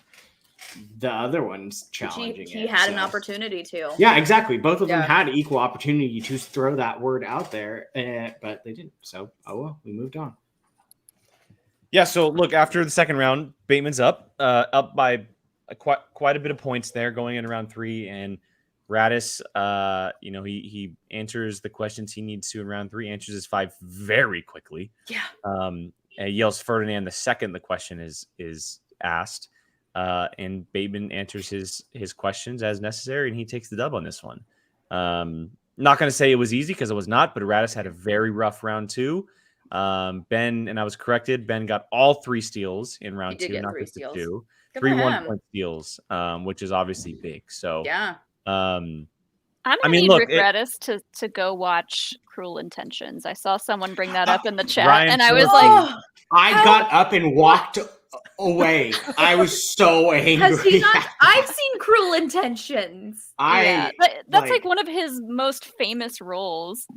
the other ones challenging he had an opportunity to. Yeah, exactly. Both of them had equal opportunity to throw that word out there, but they didn't. So, we moved on. Yeah, so look, after the second round, Bateman's up by quite a bit of points there going in round 3, and Raddus, he answers the questions he needs to in round 3, answers his 5 very quickly. Yeah. And yells Ferdinand the second the question is asked. And Bateman answers his questions as necessary, and he takes the dub on this one. Not going to say it was easy because it was not, but Raddus had a very rough round 2. Ben, and I was corrected, Ben got all 3 steals in round 2, not just 2. 3 1-point steals, which is obviously big. So yeah. I'm gonna need Rick Raddus to go watch Cruel Intentions. I saw someone bring that up in the chat, and I was like, I got up and walked away. I was so angry. Has he not? I've seen Cruel Intentions. That's like one of his most famous roles.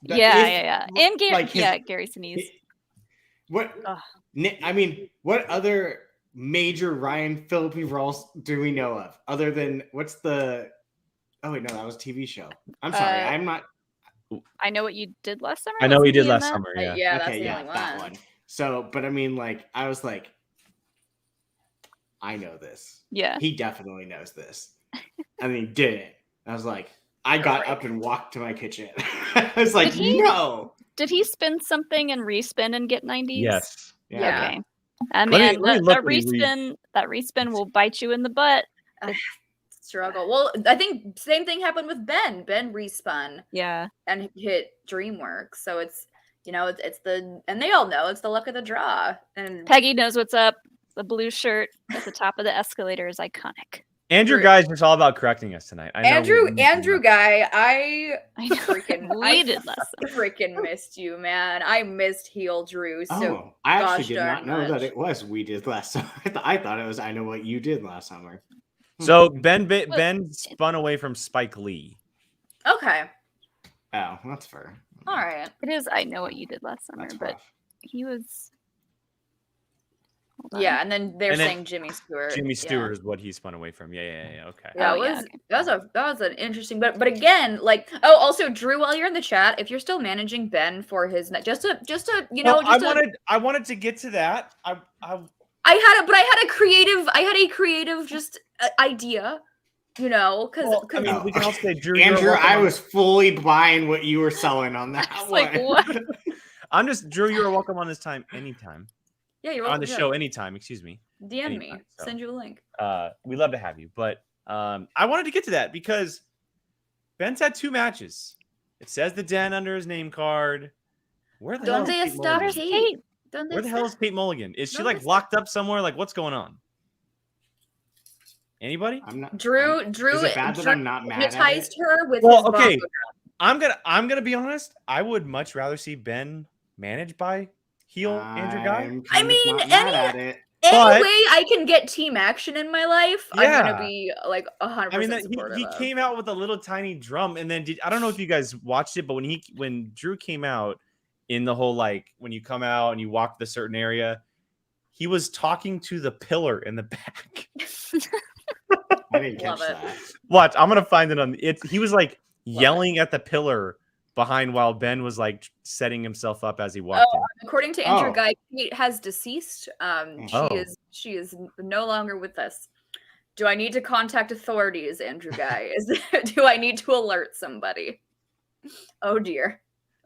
Yeah. And Gary Sinise. What? I mean, what other major Ryan Phillippe roles do we know of other than what's the? Oh wait, no, that was a TV show. I'm sorry, I'm not. I Know What You Did Last Summer. I Know What You Did Last Summer. Yeah. Yeah. That's the only one. That one. So, but I mean, like, I was like, I know this. Yeah. He definitely knows this. And he didn't. I was like, I got up and walked to my kitchen. I was like, no. Did he spin something and respin and get 90s? Yes. Yeah. Okay. I mean, that respin will bite you in the butt. Struggle. Well, I think same thing happened with Ben. Ben respun. Yeah. And hit DreamWorks. So it's, it's and they all know it's the luck of the draw. And Peggy knows what's up. The blue shirt at the top of the escalator is iconic. Andrew Guy's just all about correcting us tonight. Andrew Guy, I freaking missed you, man. I missed Heel Drew. So I actually did not know that it was We Did Last Summer. I thought it was I Know What You Did Last Summer. So Ben spun away from Spike Lee. Okay. Oh, that's fair. All right. It is I Know What You Did Last Summer, but he was. Yeah, and then they're saying Jimmy Stewart. Jimmy Stewart is what he spun away from. Yeah. Okay. That was an interesting, but again, like, also Drew, while you're in the chat, if you're still managing Ben for his just to I wanted to get to that. I had a creative just idea, because we can all say Drew. Andrew, I was fully buying what you were selling on that one. Like, what? I'm just Drew. You're welcome on this time, anytime. Yeah, you're welcome on the show anytime. Excuse me. DM anytime, me. So. Send you a link. We love to have you, but I wanted to get to that because Ben's had 2 matches. It says the Den under his name card. Where the hell is Kate Mulligan? Where the hell is Kate Mulligan? Is she like locked up somewhere? Like, what's going on? Anybody? I'm not. Drew. Is it bad that I'm not mad at hypnotized it? her with well, okay. I'm gonna be honest. I would much rather see Ben managed by heel Andrew Guy. I'm I kind of mean, not mad at it. Any But- way I can get team action in my life, I'm Yeah. gonna be like 100% I mean, supportive he of. came out with a little tiny drum, and then I don't know if you guys watched it, but when Drew came out in the whole like when you come out and you walk the certain area, he was talking to the pillar in the back. I didn't catch Love it. that. Watch, I'm gonna find it on it. He was like yelling at the pillar behind while Ben was like setting himself up as he walked in. According to Andrew Oh. Guy, Kate has deceased. Oh. She is no longer with us. Do I need to contact authorities, Andrew Guy? Do I need to alert somebody? Oh dear.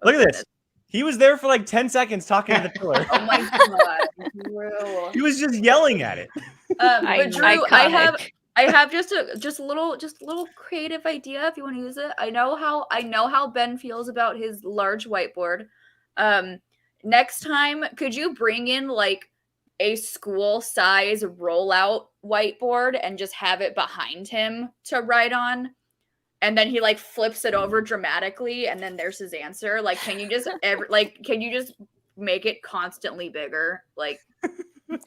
Look at this. He was there for like 10 seconds talking to the pillar. Oh my god, Drew. He was just yelling at it. But Drew, Iconic. I have just a little creative idea if you want to use it. I know how Ben feels about his large whiteboard. Next time, could you bring in like a school size rollout whiteboard and just have it behind him to write on? And then he like flips it over dramatically, and then there's his answer. Like, can you just make it constantly bigger? Like,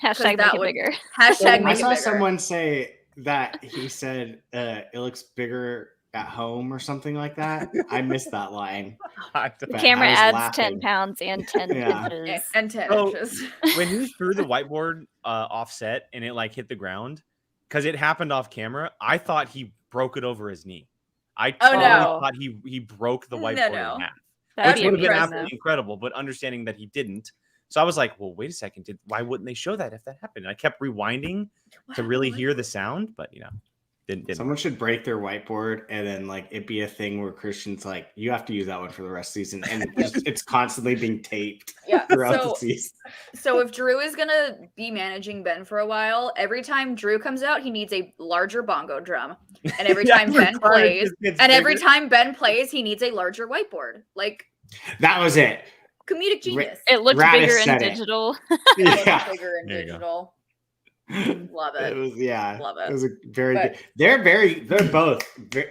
Hashtag that make it would- bigger. hashtag I make it saw bigger. someone say that he said it looks bigger at home or something like that. I missed that line. God. The But camera I was adds 10 laughing. pounds and 10 Yeah. inches. And 10 So- inches. When he threw the whiteboard offset and it like hit the ground, because it happened off camera, I thought he broke it over his knee. I Oh, totally no. thought he broke the No, whiteboard no. in half. That'd Which be would have been amazing, absolutely though. incredible, but understanding that he didn't. So I was like, well, wait a second. Why wouldn't they show that if that happened? And I kept rewinding to really hear the sound, but didn't. Someone should break their whiteboard and then like it be a thing where Christian's like, you have to use that one for the rest of the season, and it's constantly being taped Yeah. throughout the season. So if Drew is gonna be managing Ben for a while, every time Drew comes out, he needs a larger bongo drum. And every Yeah, time Ben required plays, just gets and every bigger. time Ben plays, he needs a larger whiteboard. Like That was it. comedic genius. It looked Raddus bigger in said it. digital. It looks Yeah. bigger in There you go. digital. Love It it. was Love it. It was a very But- good. They're both.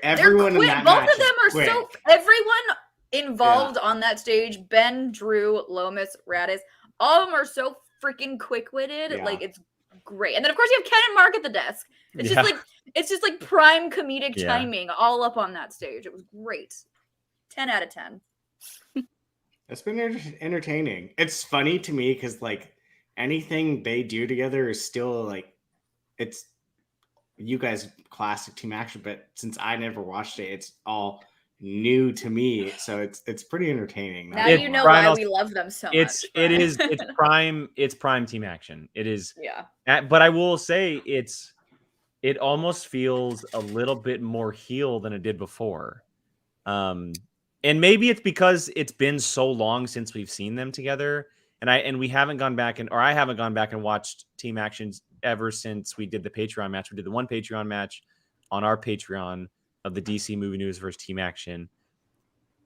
Everyone in quick. that Both match of them is are quick. so everyone involved on that stage, Ben, Drew, Lomis, Raddus, all of them are so freaking quick-witted. Yeah. Like it's great. And then of course you have Ken and Mark at the desk. It's Yeah. just like prime comedic Yeah. timing all up on that stage. It was great. 10 out of 10. It's been entertaining. It's funny to me because like anything they do together is still like it's you guys classic team action, but since I never watched it, it's all new to me. So it's pretty entertaining. Now It- you know Brian why also- we love them so It's much. it is Brian. it's prime team action. It is. Yeah. But I will say it almost feels a little bit more heel than it did before. And maybe it's because it's been so long since we've seen them together, and we haven't gone back or I haven't gone back and watched team actions ever since we did the Patreon match. We did the one Patreon match on our Patreon of the DC Movie News versus Team Action.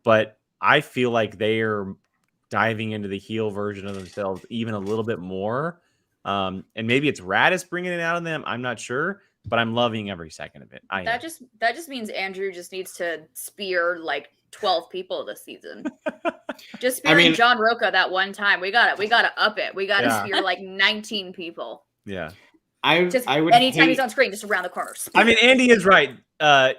But I feel like they are diving into the heel version of themselves even a little bit more. And maybe it's Raddus bringing it out of them. I'm not sure, but I'm loving every second of it. That just means Andrew just needs to spear like 12 people this season. Just spearing John Roca that one time. We gotta up it. We gotta spear like 19 people. Yeah. I would anytime he's on screen, just around the corner. I mean, Andy is right.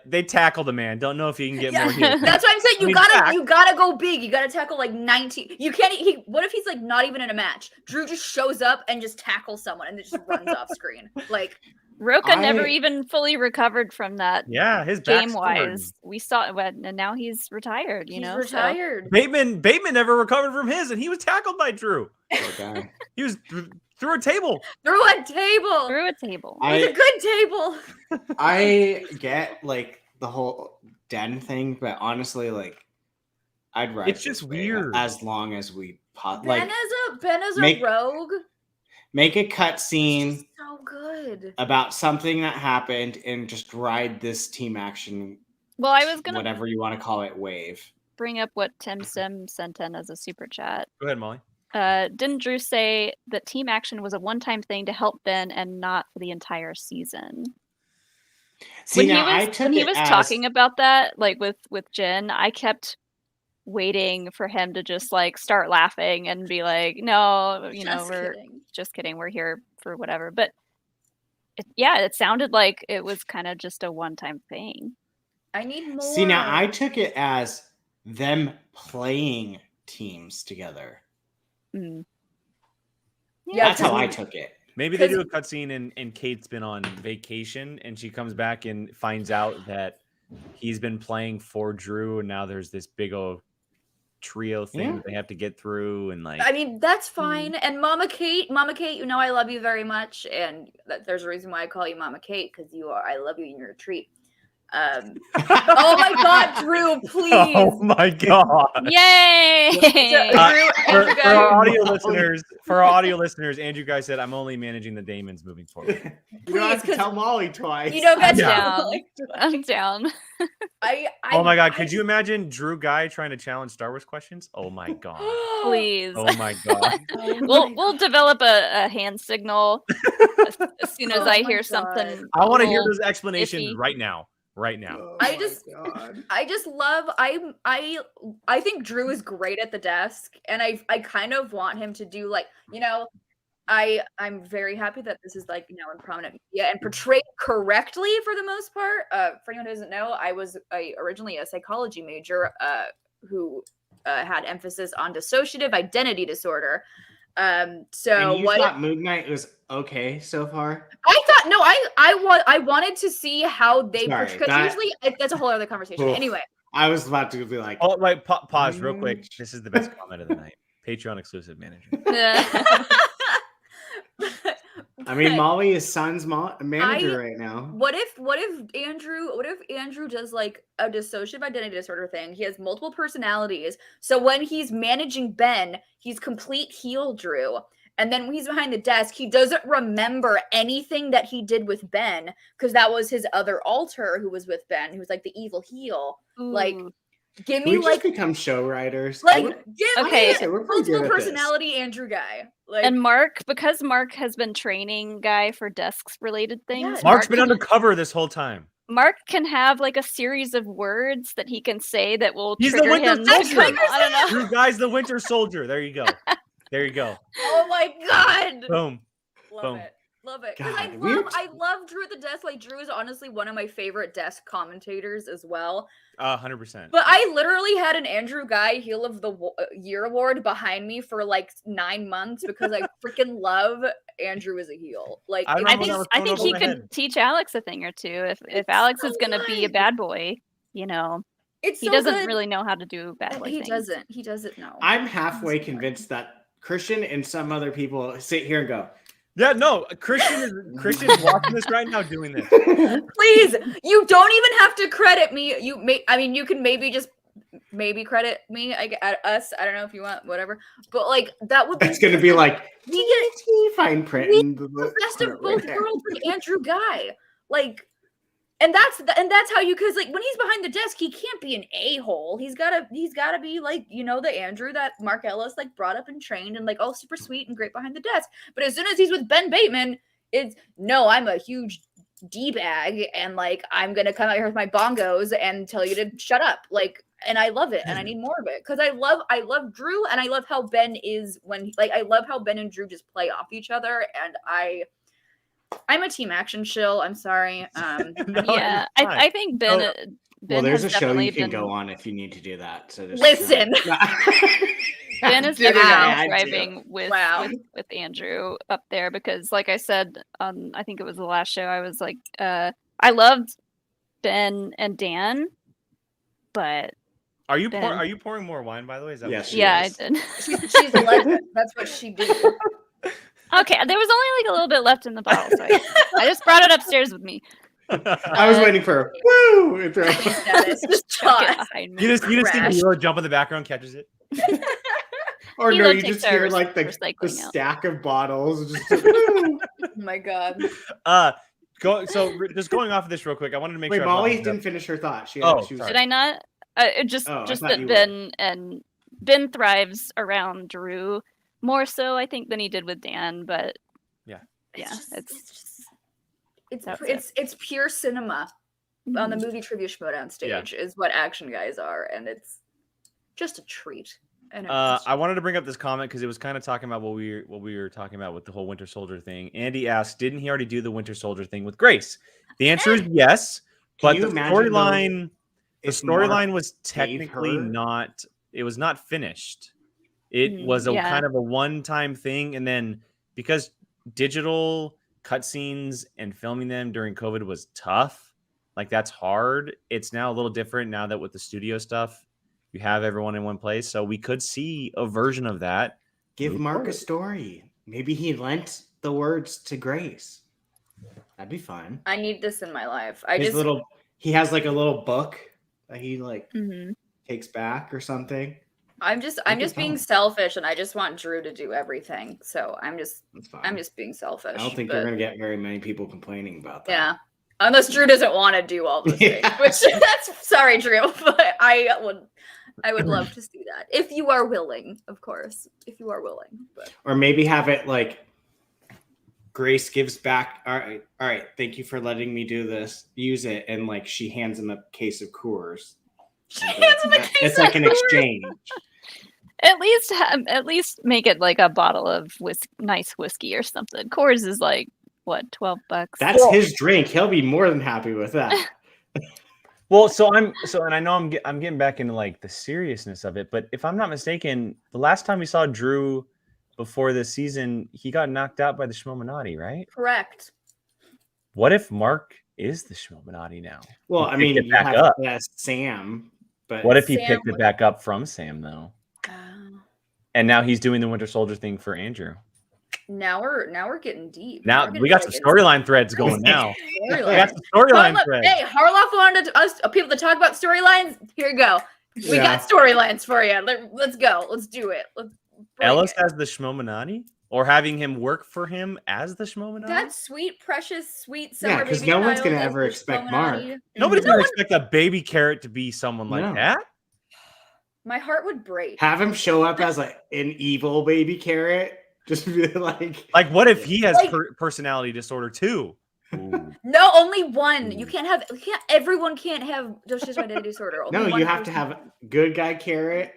They tackled the man. Don't know if he can get more heels. That's what I'm saying. You I mean, gotta go big. You gotta tackle like 19. You can't. What if he's like not even in a match? Drew just shows up and just tackles someone and it just runs off screen. Like Roca never even fully recovered from that. Yeah, his back's game-wise, we saw it, and now he's retired. You know, retired. So. Bateman never recovered from his, and he was tackled by Drew. Okay. He was through a table. Through a table. It's a good table. I get like the whole den thing, but honestly, like I'd ride. It's just weird. As long as we Ben is a rogue. Make a cutscene So good about something that happened and just ride this team action. Well, I was gonna whatever you want to call it, wave. Bring up what Tim Sim sent in as a super chat. Go ahead, Molly. Didn't Drew say that team action was a one-time thing to help Ben and not for the entire season? See, when he was talking about that, like with Jen, I kept waiting for him to just like start laughing and be like, "No, we're just kidding. We're here for whatever." But it sounded like it was kind of just a one-time thing. I need more. See, now I took it as them playing teams together. Mm. Yeah, that's how I took it. Maybe they do a cutscene and Kate's been on vacation and she comes back and finds out that he's been playing for Drew and now there's this big old trio thing that they have to get through and like. I mean, that's fine. And Mama Kate, I love you very much, and there's a reason why I call you Mama Kate because I love you and you're a treat. Oh my God, Drew, please! Oh my God! Yay! For our audio listeners, Andrew Guy said, "I'm only managing the Damons moving forward." You don't have to tell Molly twice. You don't get I'm down. Oh my God! Could you imagine Drew Guy trying to challenge Star Wars questions? Oh my God! Please! Oh my God! We'll develop a hand signal as soon as I hear something. I want to hear those explanations right now. Oh I just love I think Drew is great at the desk, and I kind of want him to do like, I'm very happy that this is like now in prominent media and portrayed correctly for the most part. For anyone who doesn't know, I was originally a psychology major who had emphasis on dissociative identity disorder. So and you thought Moon Knight was okay so far? I thought no, I wanted to see how they portray, because usually that's a whole other conversation. Anyway, I was about to be like, oh, wait, pause real quick. This is the best comment of the night. Patreon exclusive manager. I mean, Molly is Son's manager right now. What if Andrew does like a dissociative identity disorder thing? He has multiple personalities. So when he's managing Ben, he's complete heel Drew. And then when he's behind the desk, he doesn't remember anything that he did with Ben because that was his other alter who was with Ben, who was like the evil heel. Ooh. Like, give me we just become show writers. Like, give me we're multiple personality Andrew Guy. Like, and because Mark has been training Guy for desks related things. Mark's been undercover this whole time. Mark can have like a series of words that he can say that will He's trigger the Winter him. Soldier. I don't know. Drew Guy's the Winter Soldier. There you go. There you go. Oh my God. Boom. Love it. Love it. Because I love Drew at the desk. Like, Drew is honestly one of my favorite desk commentators as well. 100%. But I literally had an Andrew Guy Heel of the Year award behind me for like 9 months because I freaking love Andrew as a heel. Like, I think he could teach Alex a thing or two. If Alex is going to be a bad boy, he doesn't really know how to do bad boy things. He doesn't know. I'm halfway convinced that Christian and some other people sit here and go, yeah, no, Christian is watching this right now doing this. Please, you don't even have to credit me. You can maybe just credit me, us. I don't know if you want, whatever. But like that would. It's gonna be like fine print. The best of both worlds with Andrew Guy, like. And that's how because like when he's behind the desk, he can't be an a-hole. He's gotta be like, the Andrew that Mark Ellis like brought up and trained and like all super sweet and great behind the desk. But as soon as he's with Ben Bateman, it's no, I'm a huge D-bag and like I'm gonna come out here with my bongos and tell you to shut up. Like, and I love it and I need more of it. Because I love Drew and I love how Ben is I love how Ben and Drew just play off each other and I'm a team action shill. I'm sorry. Yeah, I think Ben. Well, there's a show you can go on if you need to do that. So listen, Ben is definitely thriving with Andrew up there because, like I said, I think it was the last show. I was like, I loved Ben and Dan, but are you pouring more wine? By the way, is that I did. She's a legend. That's what she did. Okay, there was only like a little bit left in the bottle, so I just brought it upstairs with me. I was waiting for a woo. Just chuck it behind me. You just see Hilo jump in the background, catches it. Or no, you just hear like the stack of bottles. Just oh my God. Just going off of this real quick, I wanted to make sure. Wait, Molly didn't finish her thought. She did I not? Just that Ben thrives around Drew. More so, I think, than he did with Dan, but it's It's pure cinema on the movie trivia Schmoedown stage is what Action Guys are, and it's just a treat. I wanted to bring up this comment because it was kind of talking about what we were talking about with the whole Winter Soldier thing. Andy asked, didn't he already do the Winter Soldier thing with Grace? The answer is yes, but the storyline was technically not. It was not finished. It was a kind of a one-time thing, and then because digital cutscenes and filming them during COVID was tough, like that's hard. It's now a little different now that with the studio stuff, you have everyone in one place, so we could see a version of that. Give Mark a story. Maybe he lent the words to Grace. That'd be fun. I need this in my life. He has like a little book that he takes back or something. I'm just being selfish, and I just want Drew to do everything. So I'm just being selfish. I don't think you're gonna get very many people complaining about that. Yeah, unless Drew doesn't want to do all those things. Which that's sorry, Drew, but I would love to see that if you are willing, of course. If you are willing, or maybe have it like Grace gives back. All right. Thank you for letting me do this. Use it, and like she hands him a case of Coors. It's like an exchange. At least make it like a bottle of nice whiskey or something. Coors is like what, $12? That's his drink. He'll be more than happy with that. Well, and I know I'm getting back into like the seriousness of it, but if I'm not mistaken, the last time we saw Drew before this season, he got knocked out by the Schmoedown, right? Correct. What if Mark is the Schmoedown now? Well, I mean, you have Sam. But what if he picked it back up from Sam though? And now he's doing the Winter Soldier thing for Andrew. Now we're getting deep. Now we got some storyline threads going now. We got some storyline threads. Hey, Harloff wanted us people to talk about storylines. Here you go. We got storylines for you. Let's go. Let's do it. Ellis as the Schmoedown? Or having him work for him as the Schmoedown? That sweet, precious, sweet summer baby. Because no one's going to ever expect Mark. Nobody's going to expect a baby carrot to be someone like that. My heart would break. Have him show up as like an evil baby carrot. Just be like what if he has personality disorder too? Ooh. No, only one. Everyone can't have dissociative identity disorder. Only you have to have good guy carrot.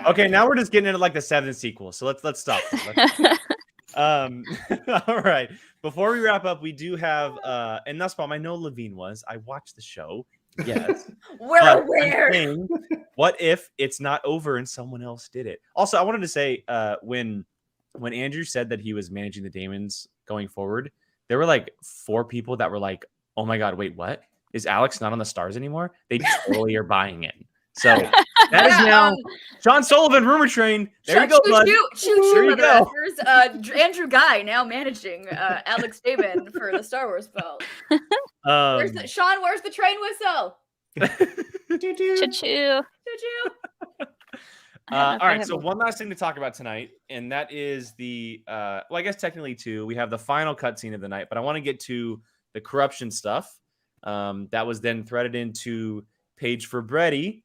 Okay, now we're just getting into like the 7th sequel. So let's stop. All right. Before we wrap up, we do have and that's why I know Levine was. I watched the show. Yes. We're aware. What if it's not over and someone else did it? Also, I wanted to say when Andrew said that he was managing the Damons going forward, there were like 4 people that were like, "Oh my god, wait, what? Is Alex not on the Stars anymore?" They totally are buying it. So that is now Sean Sullivan, rumor train. There you go, bud. There you go. There's Andrew Guy now managing Alex Damon for the Star Wars belt. Where's the train whistle? Choo-choo. All right, so one last thing to talk about tonight, and that is the I guess technically 2. We have the final cutscene of the night, but I want to get to the corruption stuff that was then threaded into Paige Fabretti.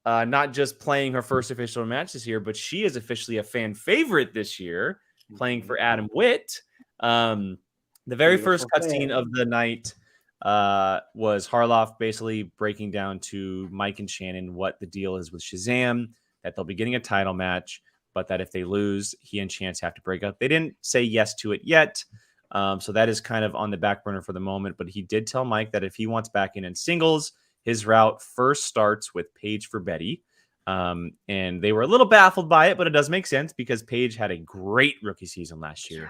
Not just playing her first official match this year, but she is officially a fan favorite this year, playing for Adam Witt. The very first cutscene of the night was Harloff basically breaking down to Mike and Shannon what the deal is with Shazam, that they'll be getting a title match, but that if they lose, he and Chance have to break up. They didn't say yes to it yet, so that is kind of on the back burner for the moment, but he did tell Mike that if he wants back in singles, his route first starts with Paige Fabretti, and they were a little baffled by it, but it does make sense because Paige had a great rookie season last year.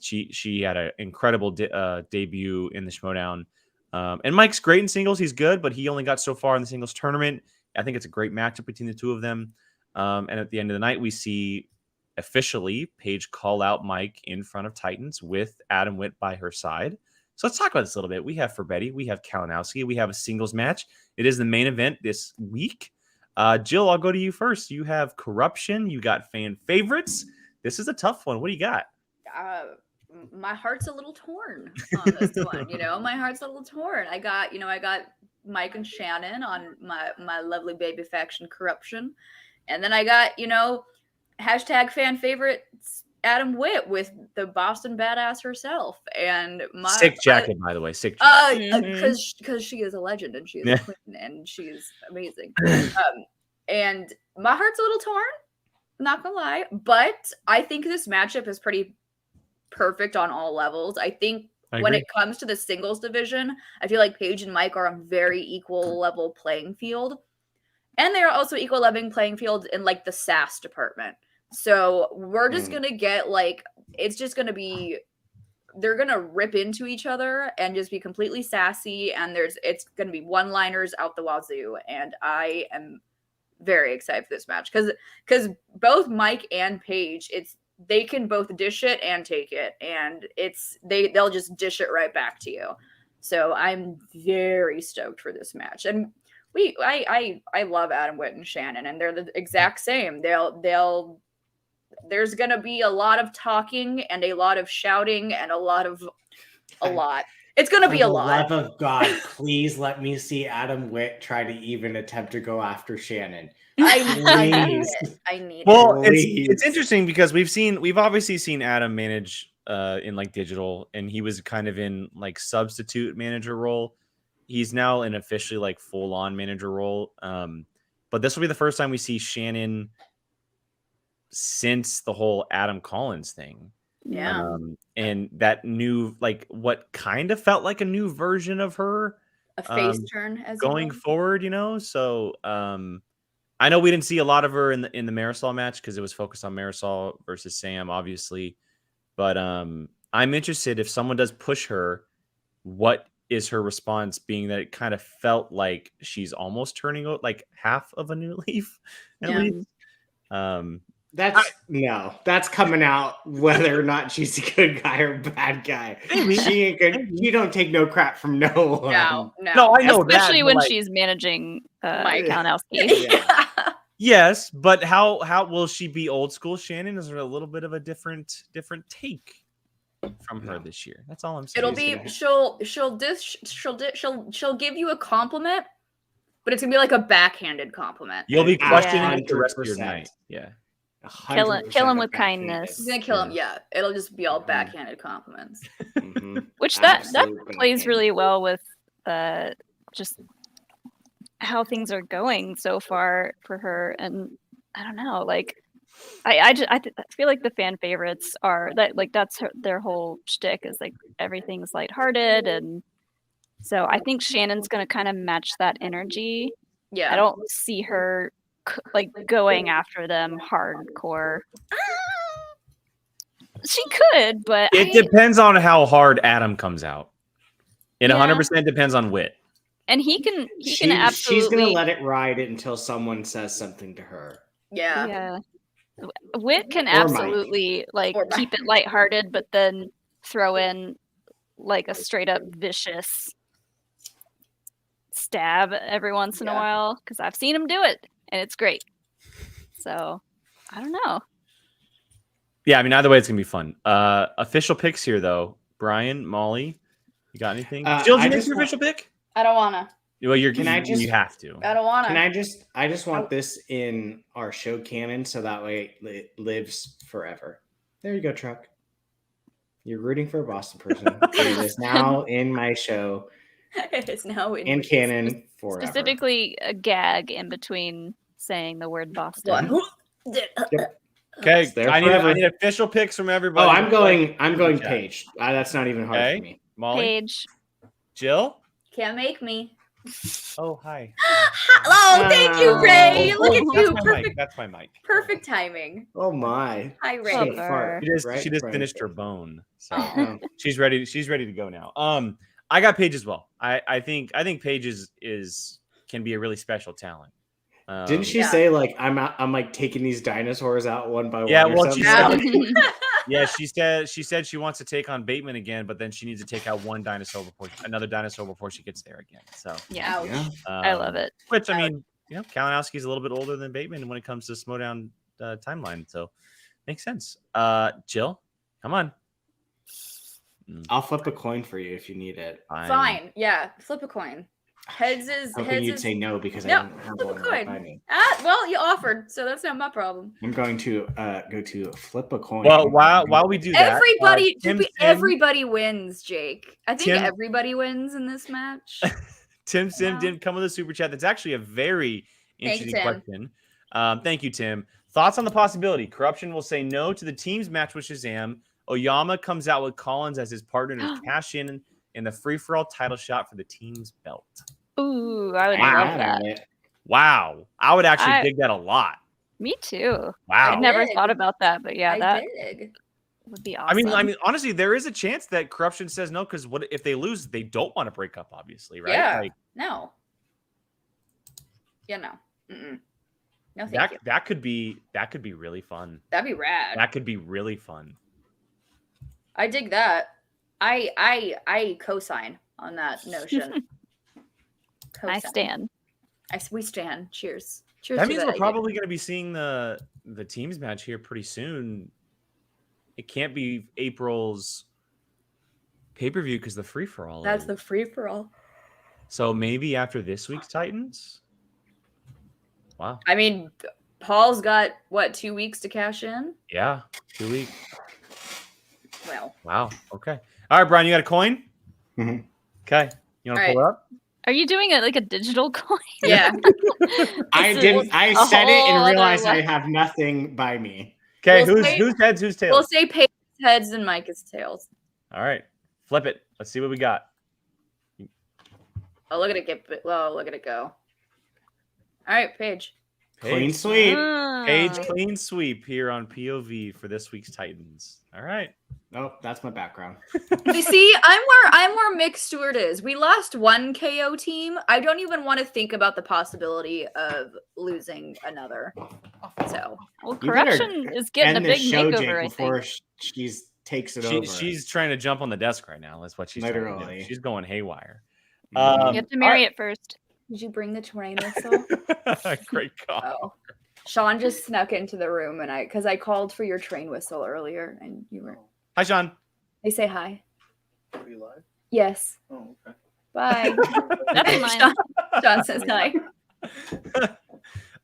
She had an incredible debut in the Schmoedown, and Mike's great in singles. He's good, but he only got so far in the singles tournament. I think it's a great matchup between the two of them. And at the end of the night, we see officially Paige call out Mike in front of Titans with Adam Witt by her side. So let's talk about this a little bit. We have Fabretti, we have Kalinowski, we have a singles match. It is the main event this week. Jill, I'll go to you first. You have corruption. You got fan favorites. This is a tough one. What do you got? My heart's a little torn on this one. My heart's a little torn. I got Mike and Shannon on my lovely baby faction corruption. And then I got, hashtag fan favorites Adam Witt with the Boston badass herself, and sick jacket, by the way, sick. Jacket. Because she is a legend and she is a queen and she's amazing. And my heart's a little torn, not gonna lie, but I think this matchup is pretty perfect on all levels. I think when it comes to the singles division, I feel like Paige and Mike are on very equal level playing field. And they are also equal leveling playing field in like the sass department. So we're just going to get like, it's just going to be, they're going to rip into each other and just be completely sassy. And it's going to be one-liners out the wazoo. And I am very excited for this match because both Mike and Paige, they can both dish it and take it, and they'll just dish it right back to you. So I'm very stoked for this match. And I love Adam Witt and Shannon, and they're the exact same. There's gonna be a lot of talking and a lot of shouting and a lot. It's gonna be a lot. For the love of God, please let me see Adam Witt try to even attempt to go after Shannon. I need well, it. it's interesting because we've obviously seen Adam manage in like digital, and he was kind of in like substitute manager role. He's now in officially like full on manager role. But this will be the first time we see Shannon since the whole Adam Collins thing. Yeah. And that new, like what kind of felt like a new version of her, a face turn as going forward, So I know we didn't see a lot of her in the Marisol match because it was focused on Marisol versus Sam, obviously. But I'm interested if someone does push her, what is her response, being that it kind of felt like she's almost turning out like half of a new leaf at least. That's coming out whether or not she's a good guy or bad guy. She ain't good. You don't take no crap from no one. No, I know, especially that, when like, she's managing Mike Kalinowski. Yes, but how will she be old school Shannon? Is there a little bit of a different take from her this year? That's all I'm saying. It'll be she'll give you a compliment, but it's gonna be like a backhanded compliment. You'll be questioning it the rest of your night. Yeah. Kill him with kindness. He's gonna kill him. Yeah, it'll just be all backhanded compliments. Which that plays really well with just how things are going so far for her. And I don't know, like I feel like the fan favorites are that's their whole shtick is like everything's lighthearted, and so I think Shannon's gonna kind of match that energy. Yeah, I don't see her like going after them hardcore. She could, but it depends on how hard Adam comes out. It 100% depends on Witt. And he can absolutely. She's gonna let it ride until someone says something to her. Yeah. Witt can absolutely keep it lighthearted, but then throw in like a straight up vicious stab every once in a while, because I've seen him do it. And it's great. So, I don't know. Yeah, I mean, either way, it's going to be fun. Official picks here, though. Brian, Molly, you got anything? Jill, did you make your official pick? I don't want to. Well, you have to. I don't want to. I just want this in our show canon so that way it lives forever. There you go, Truck. You're rooting for a Boston person. It is now in my show. It is now in canon forever. Specifically, a gag in between saying the word Boston. Yep. Okay, I need official picks from everybody. Oh, I'm going Paige. That's not even hard for me. Molly, Paige, Jill. Can't make me. Oh, hi. Oh, thank you, Ray. Look at you. Perfect. That's my mic. Perfect timing. Oh my. Hi, Ray. She just finished her bone, so she's ready. She's ready to go now. I got Paige as well. I think Paige can be a really special talent. Didn't she say like I'm like taking these dinosaurs out one by one? Yeah, well, she said she wants to take on Bateman again, but then she needs to take out another dinosaur before she gets there again. So I love it. Which I mean, Kalinowski's a little bit older than Bateman when it comes to Schmoedown timeline, so makes sense. Jill, come on. I'll flip a coin for you if you need it. Fine. Yeah, flip a coin. Heads is Hoping heads you'd is say no because no. I didn't have Flip a one right by coin. me. Well, you offered, so that's not my problem. I'm going to go to flip a coin. Well, while we do that, Everybody wins, Jake. I think Tim- everybody wins in this match. Tim Sim Wow. didn't come with a super chat. That's actually a very Thank you, interesting Tim. question. Thank you, Tim. Thoughts on the possibility? Corruption will say no to the team's match with Shazam. Oyama comes out with Collins as his partner to cash in the free-for-all title shot for the team's belt. Ooh, I would I'm love mad that. at it. Wow. I would actually dig that a lot. Me too. Wow. I'd never dig. thought about that, but yeah, that dig. would be awesome. I mean, honestly, there is a chance that Corruption says no because what if they lose? They don't want to break up, obviously, right? Yeah. Like, No. Yeah, no. Mm-mm. No, thank you. that could be really fun. That'd be rad. That could be really fun. I dig that. I co-sign on that notion. I stand. We stand. Cheers. Cheers. That to means that we're idea. probably going to be seeing the teams match here pretty soon. It can't be April's pay-per-view because the free-for-all. That's the free-for-all. So maybe after this week's Titans. Wow. I mean, Paul's got what, 2 weeks to cash in? Yeah, 2 weeks. Well. Wow. Okay. All right, Brian, you got a coin? Mhm. Okay. You want to pull it up? Are you doing it like a digital coin? Yeah. I said it and realized I have nothing by me. Okay, We'll who's heads, who's tails? We'll say Paige's heads and Micah's tails. All right. Flip it. Let's see what we got. Oh, look at it go. All right, Paige. Clean sweep. Paige clean sweep here on POV for this week's Titans. All right. Nope, that's my background. You see, I'm where Mixed Stewart is. We lost one KO team. I don't even want to think about the possibility of losing another. So, well, Corruption is getting a big makeover. I before think she takes it over. She's trying to jump on the desk right now. That's what she's trying to do. Literally. She's going haywire. you have to marry it first. did you bring the train whistle? Great call. Oh, Sean just snuck into the room, and because I called for your train whistle earlier, and you were. Hi, Sean. They say hi. Are you live? Yes. Oh, okay. Bye. That's mine. Sean says hi.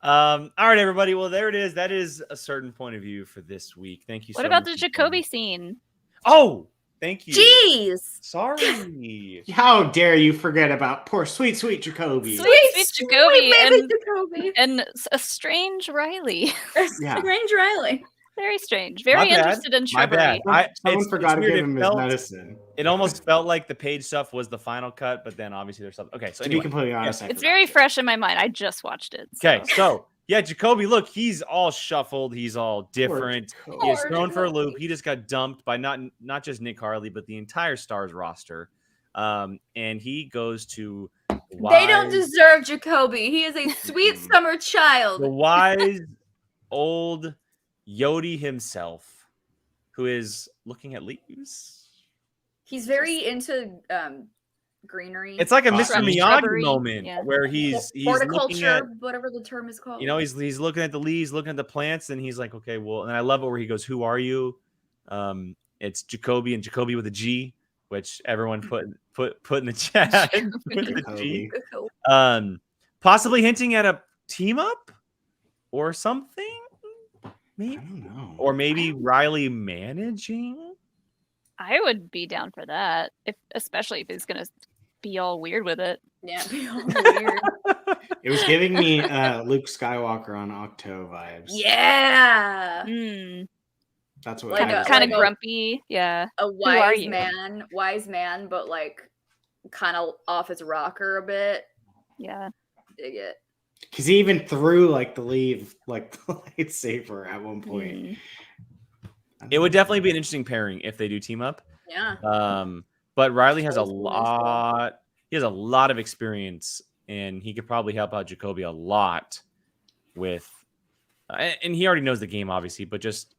All right, everybody. Well, there it is. That is a certain point of view for this week. Thank you. What so about much the for joining. Jacobi scene? Oh, thank you. Jeez. Sorry. How dare you forget about poor sweet Jacobi? Sweet Jacobi baby Jacobi. and a strange Riley. Yeah. Strange Riley. Very strange. Very My bad. interested in My bad. shrubbery. Someone forgot to weird. give him his felt- medicine. It almost felt like the Page stuff was the final cut, but then obviously there's something. Okay, so To be anyway. completely honest, It's very fresh in my mind. I just watched it. Okay, so yeah, Jacobi, look, he's all shuffled. He's all different. Jacobi. He is Poor thrown for a loop. Jacobi. He just got dumped by not just Nick Harley, but the entire Stars roster. And he goes to They don't deserve Jacobi. He is a sweet summer the child. wise old Yodi himself, who is looking at leaves. He's very into greenery. It's like a Mr. Shrubbery, Miyagi moment yeah. where he's looking at, horticulture, whatever the term is called. you know, he's looking at the leaves, looking at the plants, and he's like, okay, well, and I love it where he goes, "Who are you?" It's Jacobi and Jacobi with a G, which everyone put in the chat with the G. Possibly hinting at a team up or something, I maybe, don't know. or maybe Riley managing. I would be down for that, especially if he's gonna be all weird with it. Yeah, weird. It was giving me Luke Skywalker on Octo vibes. Yeah, That's what Like it was. Kind of like a- grumpy. Yeah. a are wise you? man, but like kind of off his rocker a bit. Yeah. Dig it. Because he even threw like the lightsaber at one point. Mm. It would definitely be an interesting pairing if they do team up. Yeah. But Riley has a That was cool as well. lot. He has a lot of experience, and he could probably help out Jacobi a lot with. And he already knows the game, obviously, but just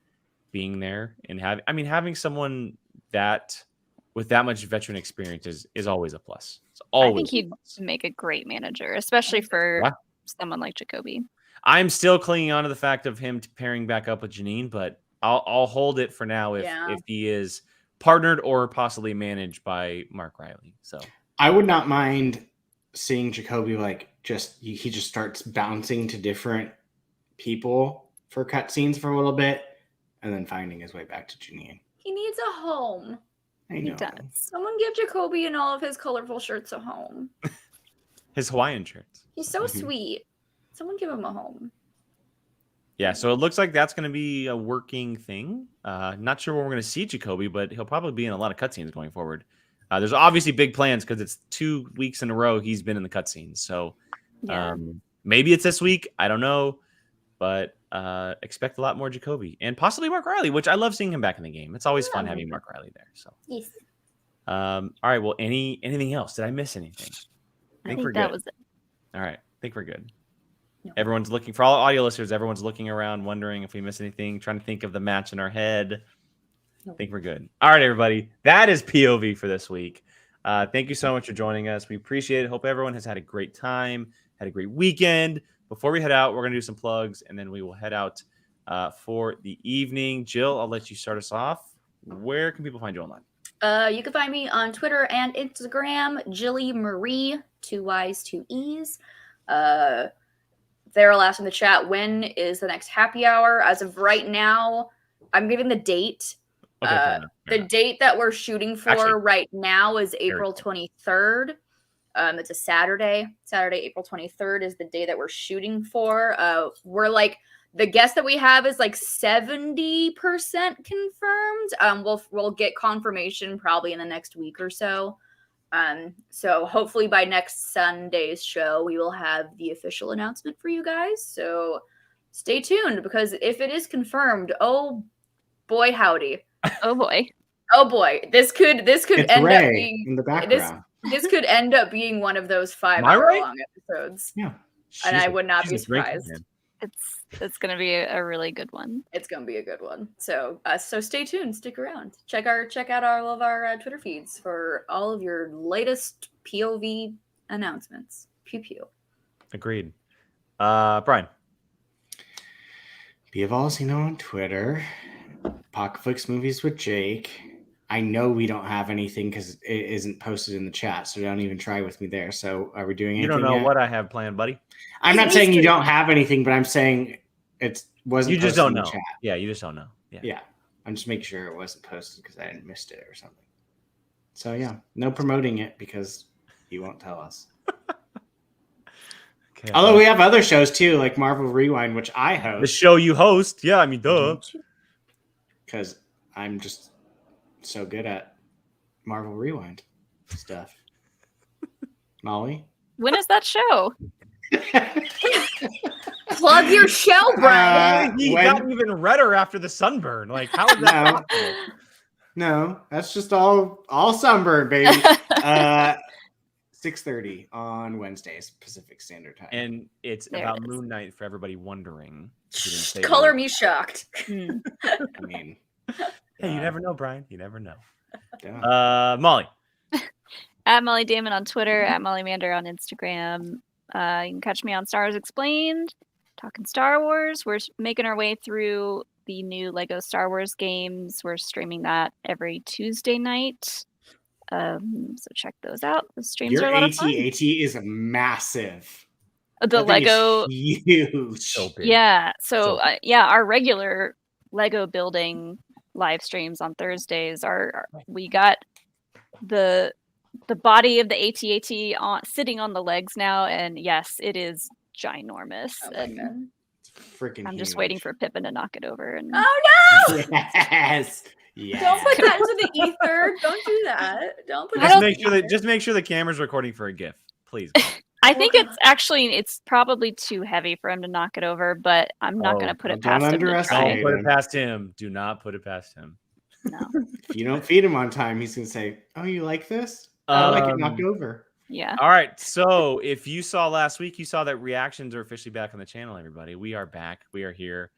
being there and having someone that with that much veteran experience is always a plus. It's always. I think a he'd plus. make a great manager, especially for Yeah. someone like Jacobi. I'm still clinging on to the fact of him pairing back up with Janine, but I'll hold it for now if he is partnered or possibly managed by Mark Riley. So I would not mind seeing Jacobi he just starts bouncing to different people for cutscenes for a little bit, and then finding his way back to Janine. He needs a home. I know. He does. Someone give Jacobi and all of his colorful shirts a home. His Hawaiian shirts. He's so sweet. Someone give him a home. Yeah, so it looks like that's going to be a working thing. Not sure when we're going to see Jacobi, but he'll probably be in a lot of cutscenes going forward. There's obviously big plans because it's 2 weeks in a row he's been in the cutscenes. So maybe it's this week. I don't know. But expect a lot more Jacobi and possibly Mark Riley, which I love seeing him back in the game. It's always fun having Mark Riley there. So yes. All right. Well, anything else? Did I miss anything? I think we're that good. was it. All right. I think we're good. No. Everyone's looking for all audio listeners. Everyone's looking around, wondering if we missed anything, trying to think of the match in our head. No. I think we're good. All right, everybody. That is POV for this week. Thank you so much for joining us. We appreciate it. Hope everyone has had a great time, had a great weekend. Before we head out, we're going to do some plugs, and then we will head out for the evening. Jill, I'll let you start us off. Where can people find you online? You can find me on Twitter and Instagram, Jilly Marie, 2 Y's, 2 E's. They'll ask in the chat, when is the next happy hour? As of right now, I'm giving the date. Okay, fair enough. The date that we're shooting for right now is April 23rd. It's a Saturday. Saturday, April 23rd is the day that we're shooting for. We're like, the guess that we have is like 70% confirmed. We'll get confirmation probably in the next week or so. So hopefully by next Sunday's show, we will have the official announcement for you guys. So stay tuned, because if it is confirmed, oh boy, howdy. Oh boy. Oh boy. This could It's end Ray up being in the background. This could end up being one of those 5-hour-long episodes. Yeah. And I would not be she's a great surprised. man. It's gonna be a really good one. It's gonna be a good one. So stay tuned, stick around. Check out all of our Twitter feeds for all of your latest POV announcements. Pew pew. Agreed. Brian. Be of Alcino on Twitter. Pocketflix Movies with Jake. I know we don't have anything because it isn't posted in the chat, so don't even try with me there. So are we doing anything? You don't know yet? what I have planned, buddy. I'm not saying you don't have anything, but I'm saying it wasn't. You just posted don't in the know. chat. Yeah, you just don't know. Yeah. I'm just making sure it wasn't posted because I hadn't missed it or something. So yeah, no promoting it because you won't tell us. Okay. Although we have other shows too, like Marvel Rewind, which I host. The show you host. Yeah, I mean, duh. Because I'm just so good at Marvel Rewind stuff. Molly? When is that show? Plug your show, Brian. He got even redder after the sunburn. Like, how is that possible? No, that's just all sunburn, baby. 6:30 on Wednesdays, Pacific Standard Time. And it's There about it is. Moon Knight for everybody wondering. Color me shocked. I mean, Hey, you never know, Brian. You never know. yeah. Molly. At Molly Damon on Twitter, at Molly Mander on Instagram. You can catch me on Star Wars Explained, talking Star Wars. We're making our way through the new Lego Star Wars games. We're streaming that every Tuesday night. So check those out. The streams Your are a lot of fun. AT is massive. The That thing is Lego, huge. So big. yeah. So So- our regular Lego building live streams on Thursdays are we got the body of the AT-AT on sitting on the legs now, and yes, it is ginormous. Oh my and God. Freaking I'm just huge. waiting for Pippin to knock it over. And Oh no! Yes. Yes. Don't put that into the ether. Don't do that. Don't put Just that make sure the camera's recording for a GIF, please. I think it's probably too heavy for him to knock it over, but I'm not going to put it don't past him to underestimate Don't try. put it past him. Do not put it past him. No. If you don't feed him on time, he's gonna say, "Oh, you like this? I like it knocked over." Yeah. All right. So if you saw last week, you saw that reactions are officially back on the channel, everybody. We are back. We are here.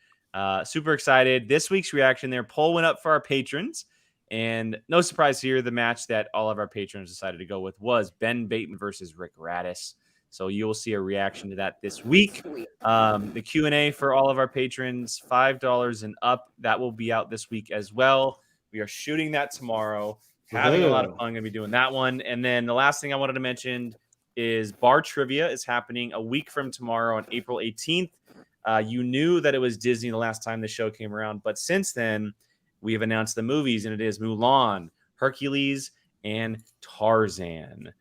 Super excited. This week's reaction there, poll went up for our patrons. And no surprise here, the match that all of our patrons decided to go with was Ben Bateman versus Rick Raddus. So you will see a reaction to that this week. The Q&A for all of our patrons, $5 and up. That will be out this week as well. We are shooting that tomorrow. Having a lot of fun. Going to be doing that one. And then the last thing I wanted to mention, is Bar Trivia is happening a week from tomorrow on April 18th. You knew that it was Disney the last time the show came around, but since then, we have announced the movies, and it is Mulan, Hercules, and Tarzan.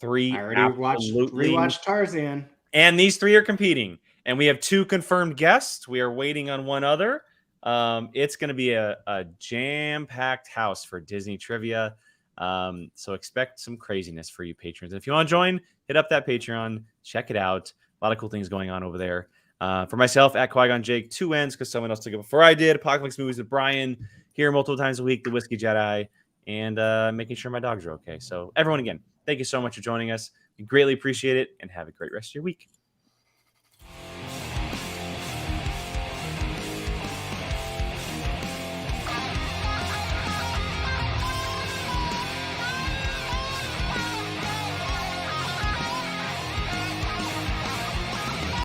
I already rewatched Tarzan. And these 3 are competing. And we have 2 confirmed guests. We are waiting on one other. It's going to be a jam-packed house for Disney trivia. So expect some craziness for you patrons. And if you want to join, hit up that Patreon. Check it out. A lot of cool things going on over there. For myself, at Qui-Gon Jake, 2 N's because someone else took it before I did. Apocalypse Movies with Brian, here multiple times a week, The Whiskey Jedi, and making sure my dogs are okay. So everyone, again, thank you so much for joining us. We greatly appreciate it, and have a great rest of your week.